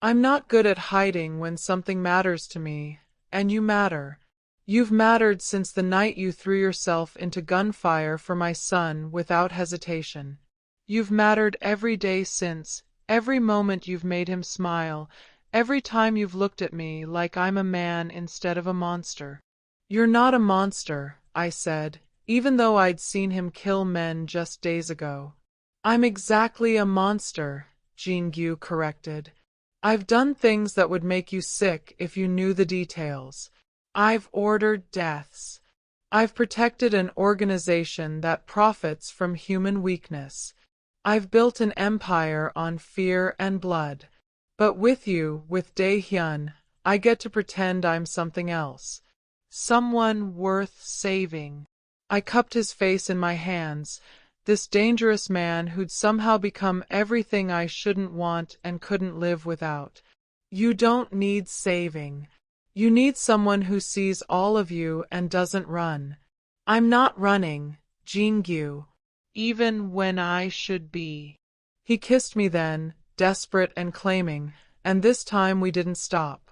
I'm not good at hiding when something matters to me, and you matter. You've mattered since the night you threw yourself into gunfire for my son without hesitation. You've mattered every day since, every moment you've made him smile, every time you've looked at me like I'm a man instead of a monster. You're not a monster, I said, even though I'd seen him kill men just days ago. I'm exactly a monster, Jin-gyu corrected. I've done things that would make you sick if you knew the details. I've ordered deaths. I've protected an organization that profits from human weakness. I've built an empire on fear and blood. But with you, with Dae-hyun, I get to pretend I'm something else. Someone worth saving. I cupped his face in my hands, this dangerous man who'd somehow become everything I shouldn't want and couldn't live without. You don't need saving. You need someone who sees all of you and doesn't run. I'm not running, Jin-gyu, even when I should be. He kissed me then, desperate and claiming, and this time we didn't stop.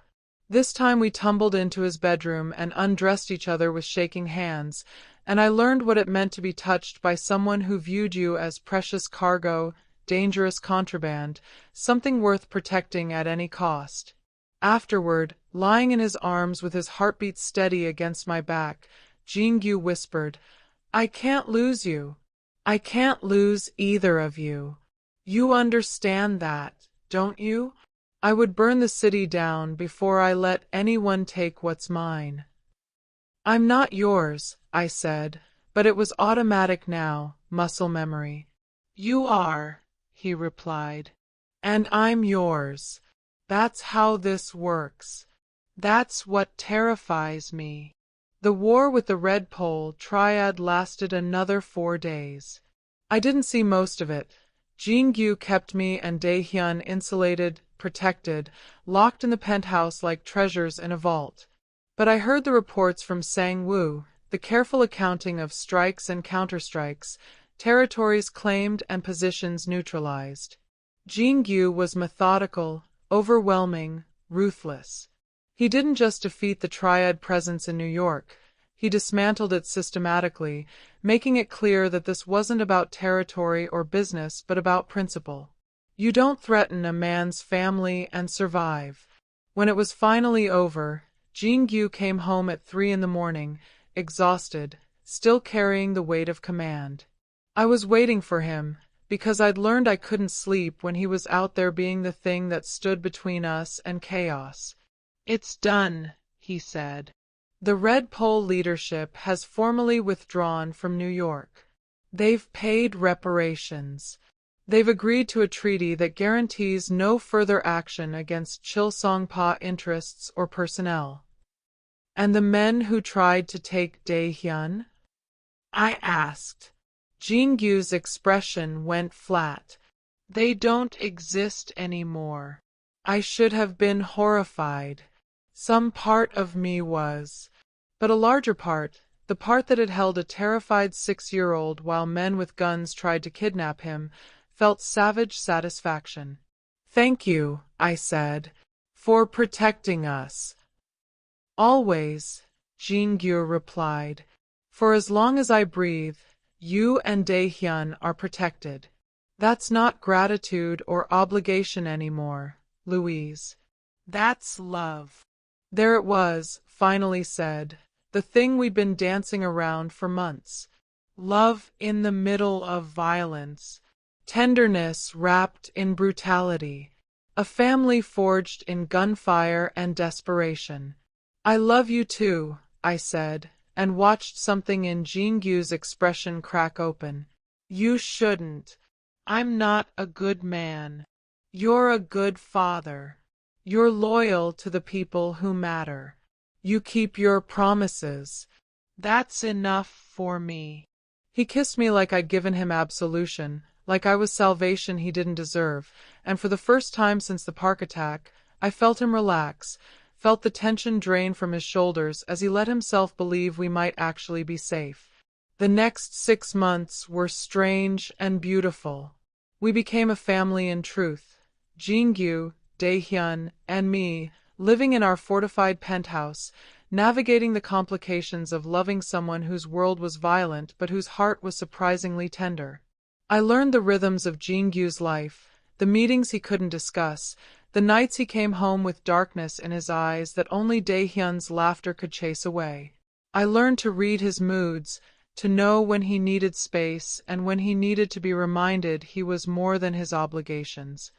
This time we tumbled into his bedroom and undressed each other with shaking hands, and I learned what it meant to be touched by someone who viewed you as precious cargo, dangerous contraband, something worth protecting at any cost. Afterward, lying in his arms with his heartbeat steady against my back, Jin-gyu whispered, I can't lose you. I can't lose either of you. You understand that, don't you? I would burn the city down before I let anyone take what's mine. I'm not yours, I said, but it was automatic now, muscle memory. You are, he replied. And I'm yours. That's how this works. That's what terrifies me. The war with the Red Pole Triad lasted another 4 days. I didn't see most of it. Jin-gyu kept me and Dae-hyun insulated, protected, locked in the penthouse like treasures in a vault. But I heard the reports from Sang-woo, the careful accounting of strikes and counterstrikes, territories claimed and positions neutralized. Jin-gyu was methodical, overwhelming, ruthless. He didn't just defeat the Triad presence in New York. He dismantled it systematically, making it clear that this wasn't about territory or business but about principle. You don't threaten a man's family and survive. When it was finally over, Jin-gyu came home at 3 in the morning, exhausted, still carrying the weight of command. I was waiting for him, because I'd learned I couldn't sleep when he was out there being the thing that stood between us and chaos. It's done, he said. The Red Pole leadership has formally withdrawn from New York. They've paid reparations. They've agreed to a treaty that guarantees no further action against Chilsongpa interests or personnel. And the men who tried to take Dae-hyun? I asked. Jin-gyu's expression went flat. They don't exist anymore. I should have been horrified. Some part of me was. But a larger part, the part that had held a terrified 6-year-old while men with guns tried to kidnap him, felt savage satisfaction. Thank you, I said, for protecting us. Always, Jin-gyu replied. For as long as I breathe, you and Dae-hyun are protected. That's not gratitude or obligation anymore, Louise. That's love. There it was, finally said, the thing we'd been dancing around for months. Love in the middle of violence. Tenderness wrapped in brutality. A family forged in gunfire and desperation. I love you too, I said, and watched something in Jin-gyu's expression crack open. You shouldn't. I'm not a good man. You're a good father. You're loyal to the people who matter. You keep your promises. That's enough for me. He kissed me like I'd given him absolution, like I was salvation he didn't deserve, and for the first time since the park attack, I felt him relax, felt the tension drain from his shoulders as he let himself believe we might actually be safe. The next 6 months were strange and beautiful. We became a family in truth. Jingyu, Daehyun, and me, living in our fortified penthouse, navigating the complications of loving someone whose world was violent but whose heart was surprisingly tender. I learned the rhythms of Jingyu's life, the meetings he couldn't discuss, the nights he came home with darkness in his eyes that only Daehyun's laughter could chase away. I learned to read his moods, to know when he needed space and when he needed to be reminded he was more than his obligations.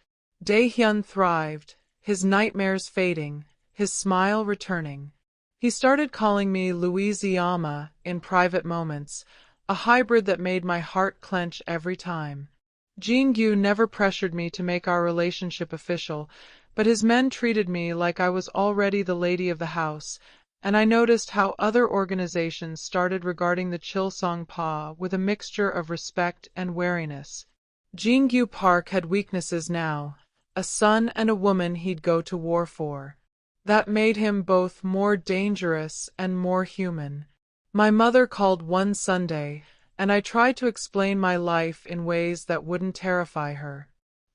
Daehyun thrived, his nightmares fading, his smile returning. He started calling me Louisiana in private moments, a hybrid that made my heart clench every time. Jingyu never pressured me to make our relationship official, but his men treated me like I was already the lady of the house, and I noticed how other organizations started regarding the Chilsong Pa with a mixture of respect and wariness. Jingyu Park had weaknesses now, a son and a woman he'd go to war for. That made him both more dangerous and more human. My mother called one Sunday, and I tried to explain my life in ways that wouldn't terrify her.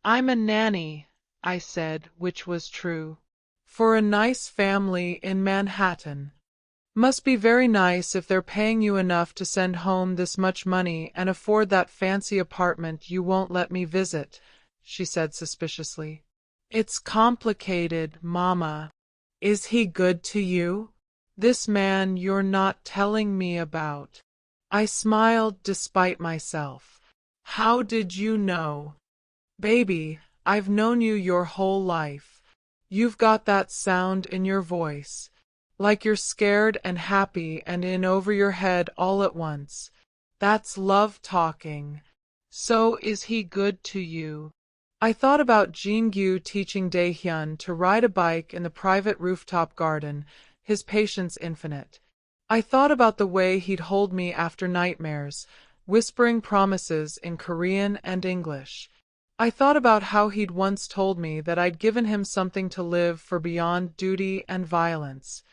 "I'm a nanny," I said, which was true. "For a nice family in Manhattan. Must be very nice if they're paying you enough to send home this much money and afford that fancy apartment you won't let me visit," she said suspiciously. "It's complicated, Mama. Is he good to you? This man you're not telling me about." I smiled despite myself. "How did you know?" "Baby, I've known you your whole life. You've got that sound in your voice, like you're scared and happy and in over your head all at once. That's love talking. So is he good to you?" I thought about Jingyu teaching Daehyun to ride a bike in the private rooftop garden, his patience infinite. I thought about the way he'd hold me after nightmares, whispering promises in Korean and English. I thought about how he'd once told me that I'd given him something to live for beyond duty and violence.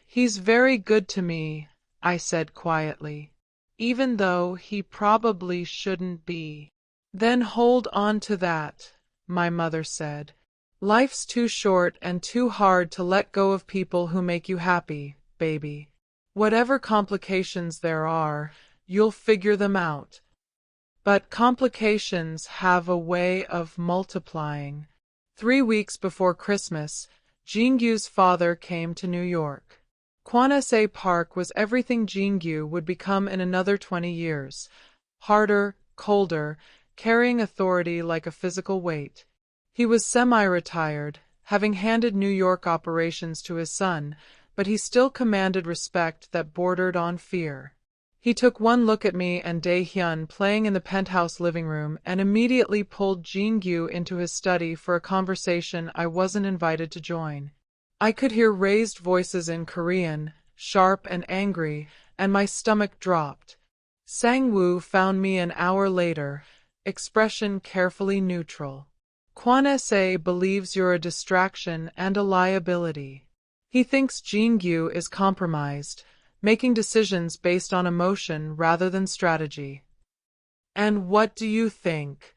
"He's very good to me," I said quietly, "even though he probably shouldn't be." "Then hold on to that," my mother said. "Life's too short and too hard to let go of people who make you happy, baby. Whatever complications there are, you'll figure them out. But complications have a way of multiplying." 3 weeks before Christmas, Jingyu's father came to New York. Kwanase Park was everything Jingyu would become in another 20 years. Harder, colder, carrying authority like a physical weight. He was semi-retired, having handed New York operations to his son, but he still commanded respect that bordered on fear. He took one look at me and Daehyun playing in the penthouse living room and immediately pulled Jingyu into his study for a conversation I wasn't invited to join. I could hear raised voices in Korean, sharp and angry, and my stomach dropped. Sang-woo found me an hour later, expression carefully neutral. "Kwanese believes you're a distraction and a liability. He thinks Jingyu is compromised, making decisions based on emotion rather than strategy." "And what do you think?"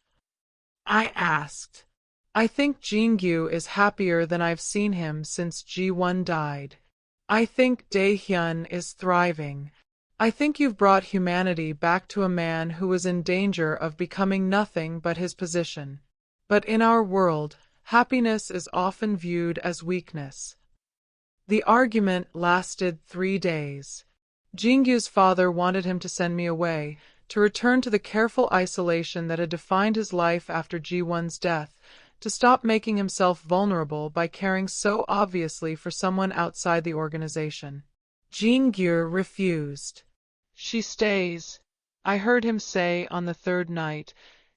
I asked. "I think Jingyu is happier than I've seen him since Ji-won died. I think Daehyun is thriving. I think you've brought humanity back to a man who was in danger of becoming nothing but his position. But in our world, happiness is often viewed as weakness." The argument lasted 3 days. Jingyu's father wanted him to send me away, to return to the careful isolation that had defined his life after Ji-won's death, to stop making himself vulnerable by caring so obviously for someone outside the organization. Jingyu refused. "She stays. I heard him say on the third night,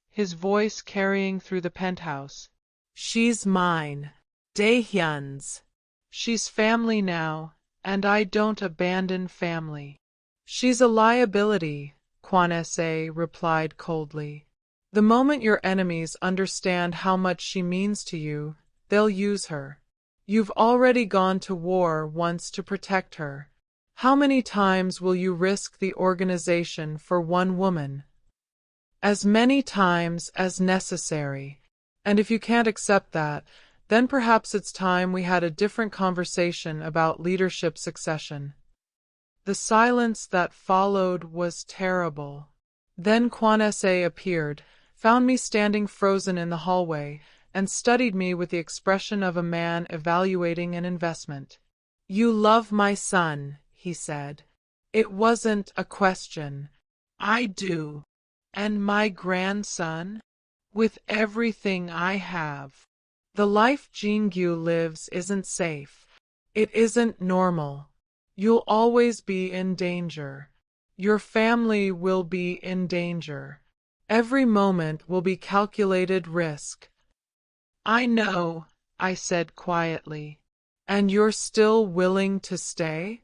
his voice carrying through the penthouse. She's mine. Daehyun's. She's family now, and I don't abandon family. She's a liability, Kwanese replied coldly. The moment your enemies understand how much she means to you, they'll use her. You've already gone to war once to protect her. How many times will you risk the organization for one woman? As many times as necessary. And if you can't accept that, then perhaps it's time we had a different conversation about leadership succession. The silence that followed was terrible. Then Kwanese appeared, found me standing frozen in the hallway, and studied me with the expression of a man evaluating an investment. You love my son, he said. It wasn't a question. I do. And my grandson? With everything I have. The life Jingyu lives isn't safe. It isn't normal. You'll always be in danger. Your family will be in danger. Every moment will be calculated risk. I know, I said quietly. And you're still willing to stay?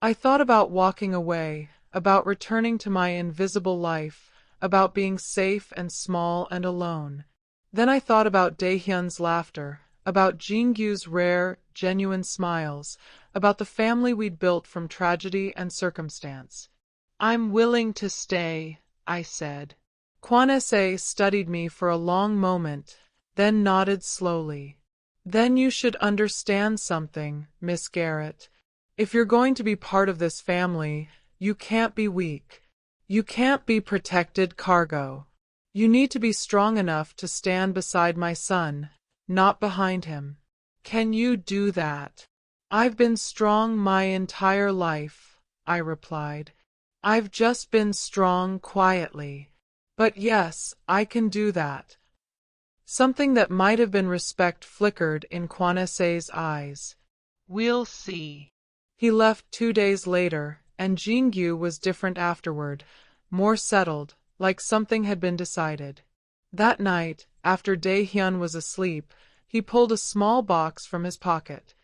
I thought about walking away, about returning to my invisible life, about being safe and small and alone. Then I thought about Daehyun's laughter, about Jingyu's rare, genuine smiles, about the family we'd built from tragedy and circumstance. I'm willing to stay, I said. Kwanese studied me for a long moment, then nodded slowly. Then you should understand something, Miss Garrett. If you're going to be part of this family, you can't be weak. You can't be protected cargo. You need to be strong enough to stand beside my son, not behind him. Can you do that? I've been strong my entire life, I replied. I've just been strong quietly. But yes, I can do that. Something that might have been respect flickered in Kwanese's eyes. We'll see. He left 2 days later, and Jingyu was different afterward, more settled, like something had been decided. That night, after Daehyun was asleep, he pulled a small box from his pocket.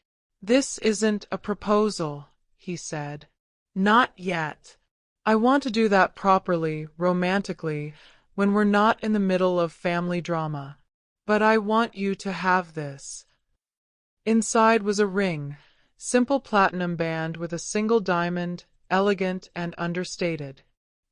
This isn't a proposal, he said. Not yet. I want to do that properly, romantically, when we're not in the middle of family drama. But I want you to have this. Inside was a ring, simple platinum band with a single diamond, elegant and understated.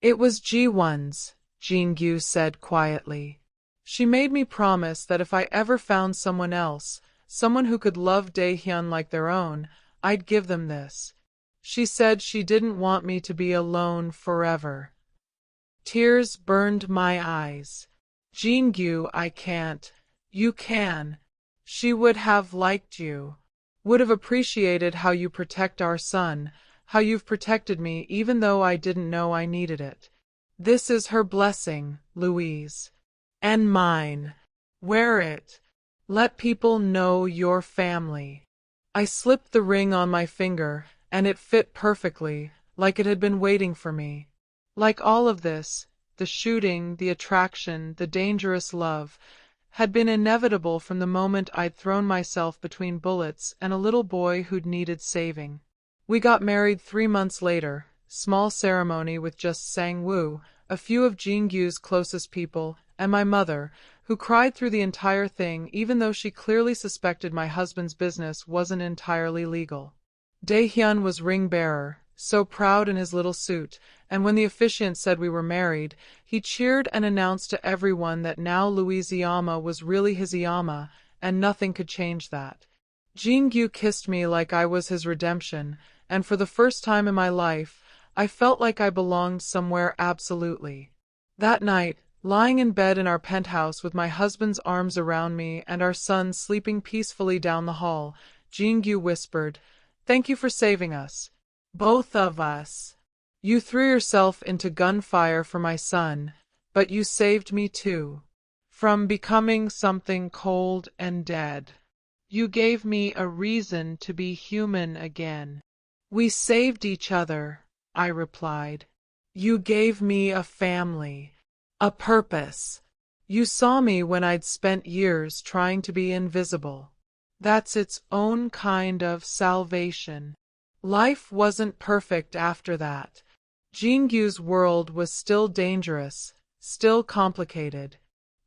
It was Ji-won's, Jingyu said quietly. She made me promise that if I ever found someone else, someone who could love Daehyun like their own, I'd give them this. She said she didn't want me to be alone forever. Tears burned my eyes. Jingyu, I can't. You can. She would have liked you. Would have appreciated how you protect our son, how you've protected me even though I didn't know I needed it. This is her blessing, Louise. And mine. Wear it. Let people know your family. I slipped the ring on my finger, and it fit perfectly, like it had been waiting for me. Like all of this, the shooting, the attraction, the dangerous love, had been inevitable from the moment I'd thrown myself between bullets and a little boy who'd needed saving. We got married 3 months later, small ceremony with just Sang-woo, a few of Jingyu's closest people, and my mother, who cried through the entire thing even though she clearly suspected my husband's business wasn't entirely legal. Daehyun was ring-bearer, so proud in his little suit, and when the officiant said we were married, he cheered and announced to everyone that now Louise Iyama was really his Iyama, and nothing could change that. Jingyu kissed me like I was his redemption, and for the first time in my life, I felt like I belonged somewhere absolutely. That night, lying in bed in our penthouse with my husband's arms around me and our son sleeping peacefully down the hall, Jingyu whispered, "Thank you for saving us. Both of us. You threw yourself into gunfire for my son, but you saved me too. From becoming something cold and dead. You gave me a reason to be human again." "We saved each other," I replied. You gave me a family, a purpose. You saw me when I'd spent years trying to be invisible. That's its own kind of salvation. Life wasn't perfect after that. Jingyu's world was still dangerous, still complicated.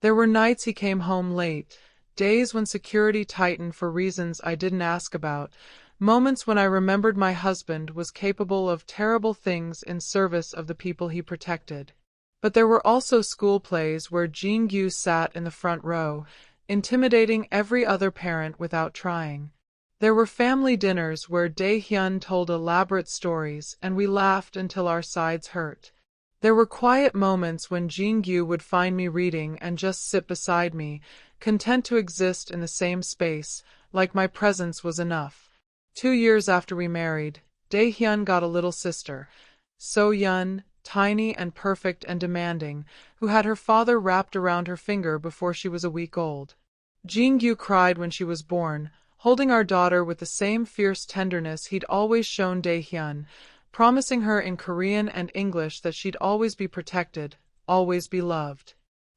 There were nights he came home late, days when security tightened for reasons I didn't ask about, moments when I remembered my husband was capable of terrible things in service of the people he protected. But there were also school plays where Jingyu sat in the front row, intimidating every other parent without trying. There were family dinners where Dae-hyun told elaborate stories and we laughed until our sides hurt. There were quiet moments when Jingyu would find me reading and just sit beside me, content to exist in the same space, like my presence was enough. 2 years after we married, Dae-hyun got a little sister, So-yeon, tiny and perfect and demanding, who had her father wrapped around her finger before she was a week old. Jingyu cried when she was born, holding our daughter with the same fierce tenderness he'd always shown Dae-hyun, promising her in Korean and English that she'd always be protected, always be loved.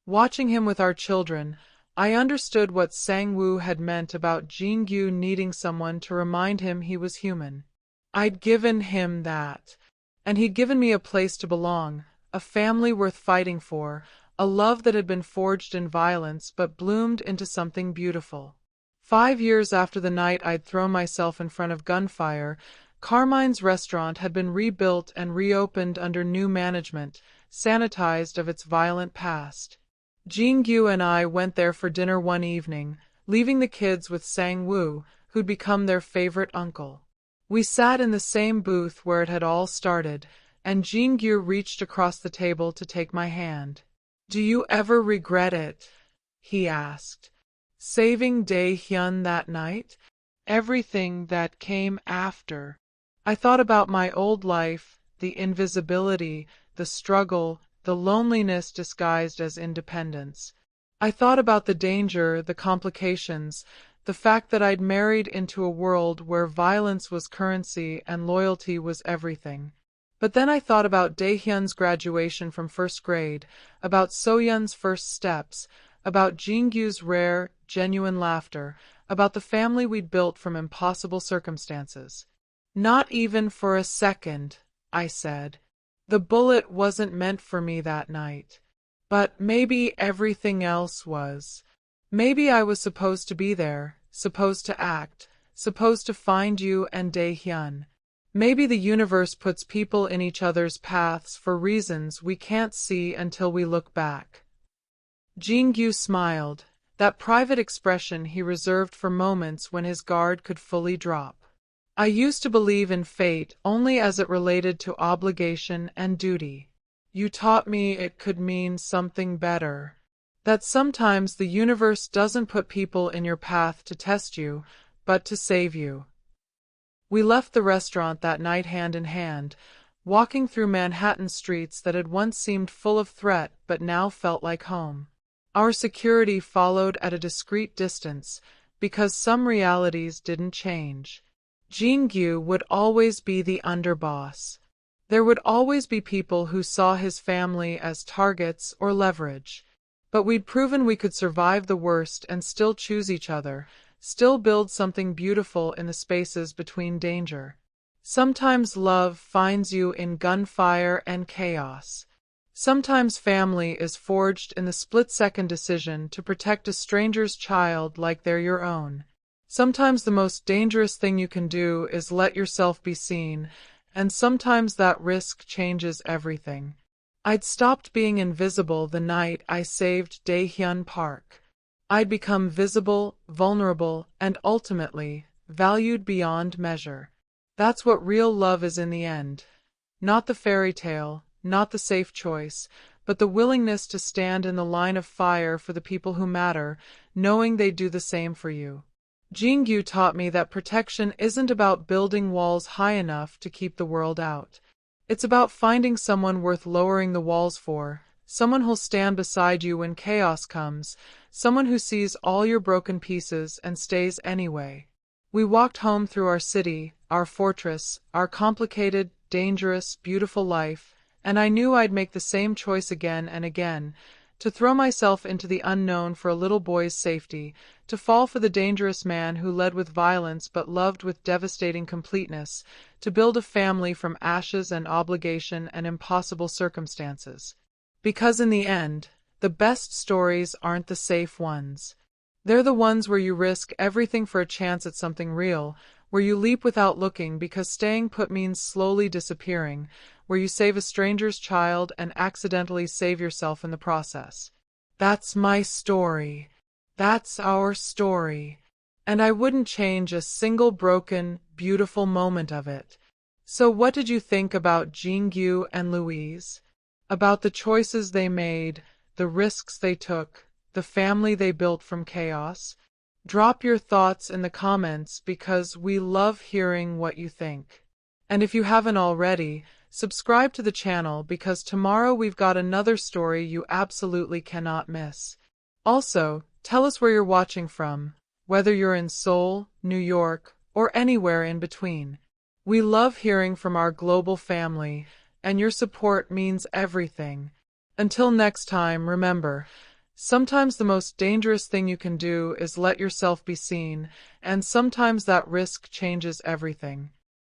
Watching him with our children, I understood what Sang-woo had meant about Jingyu needing someone to remind him he was human. I'd given him that, and he'd given me a place to belong, a family worth fighting for, a love that had been forged in violence but bloomed into something beautiful. 5 years after the night I'd thrown myself in front of gunfire, Carmine's restaurant had been rebuilt and reopened under new management, sanitized of its violent past. Jingyu and I went there for dinner one evening, leaving the kids with Sang-woo, who'd become their favorite uncle. We sat in the same booth where it had all started, and Jingyu reached across the table to take my hand. "Do you ever regret it?" he asked. "Saving Dae-hyun that night? Everything that came after?" I thought about my old life, the invisibility, the struggle, the loneliness disguised as independence. I thought about the danger, the complications, the fact that I'd married into a world where violence was currency and loyalty was everything. But then I thought about Dae-hyun's graduation from first grade, about So-yeon's first steps, about Jingyu's rare, genuine laughter, about the family we'd built from impossible circumstances. "Not even for a second," I said. "The bullet wasn't meant for me that night. But maybe everything else was. Maybe I was supposed to be there, supposed to act, supposed to find you and Dae-hyun. Maybe the universe puts people in each other's paths for reasons we can't see until we look back." Jingyu smiled, that private expression he reserved for moments when his guard could fully drop. "I used to believe in fate only as it related to obligation and duty. You taught me it could mean something better. That sometimes the universe doesn't put people in your path to test you, but to save you." We left the restaurant that night hand in hand, walking through Manhattan streets that had once seemed full of threat but now felt like home. Our security followed at a discreet distance, because some realities didn't change. Jingyu would always be the underboss. There would always be people who saw his family as targets or leverage. But we'd proven we could survive the worst and still choose each other, still build something beautiful in the spaces between danger. Sometimes love finds you in gunfire and chaos. Sometimes family is forged in the split-second decision to protect a stranger's child like they're your own. Sometimes the most dangerous thing you can do is let yourself be seen, and sometimes that risk changes everything. I'd stopped being invisible the night I saved Dae-hyun Park. I'd become visible, vulnerable, and ultimately valued beyond measure. That's what real love is in the end. Not the fairy tale, not the safe choice, but the willingness to stand in the line of fire for the people who matter, knowing they'd do the same for you. Jingyu taught me that protection isn't about building walls high enough to keep the world out. It's about finding someone worth lowering the walls for, someone who'll stand beside you when chaos comes, someone who sees all your broken pieces and stays anyway. We walked home through our city, our fortress, our complicated, dangerous, beautiful life, and I knew I'd make the same choice again and again, to throw myself into the unknown for a little boy's safety, to fall for the dangerous man who led with violence but loved with devastating completeness, to build a family from ashes and obligation and impossible circumstances. Because in the end, the best stories aren't the safe ones. They're the ones where you risk everything for a chance at something real, where you leap without looking because staying put means slowly disappearing, where you save a stranger's child and accidentally save yourself in the process. That's my story. That's our story. And I wouldn't change a single broken, beautiful moment of it. So what did you think about Jingyu and Louise? About the choices they made, the risks they took, the family they built from chaos? Drop your thoughts in the comments because we love hearing what you think. And if you haven't already, subscribe to the channel because tomorrow we've got another story you absolutely cannot miss. Also, tell us where you're watching from, whether you're in Seoul, New York, or anywhere in between. We love hearing from our global family, and your support means everything. Until next time, remember, sometimes the most dangerous thing you can do is let yourself be seen, and sometimes that risk changes everything.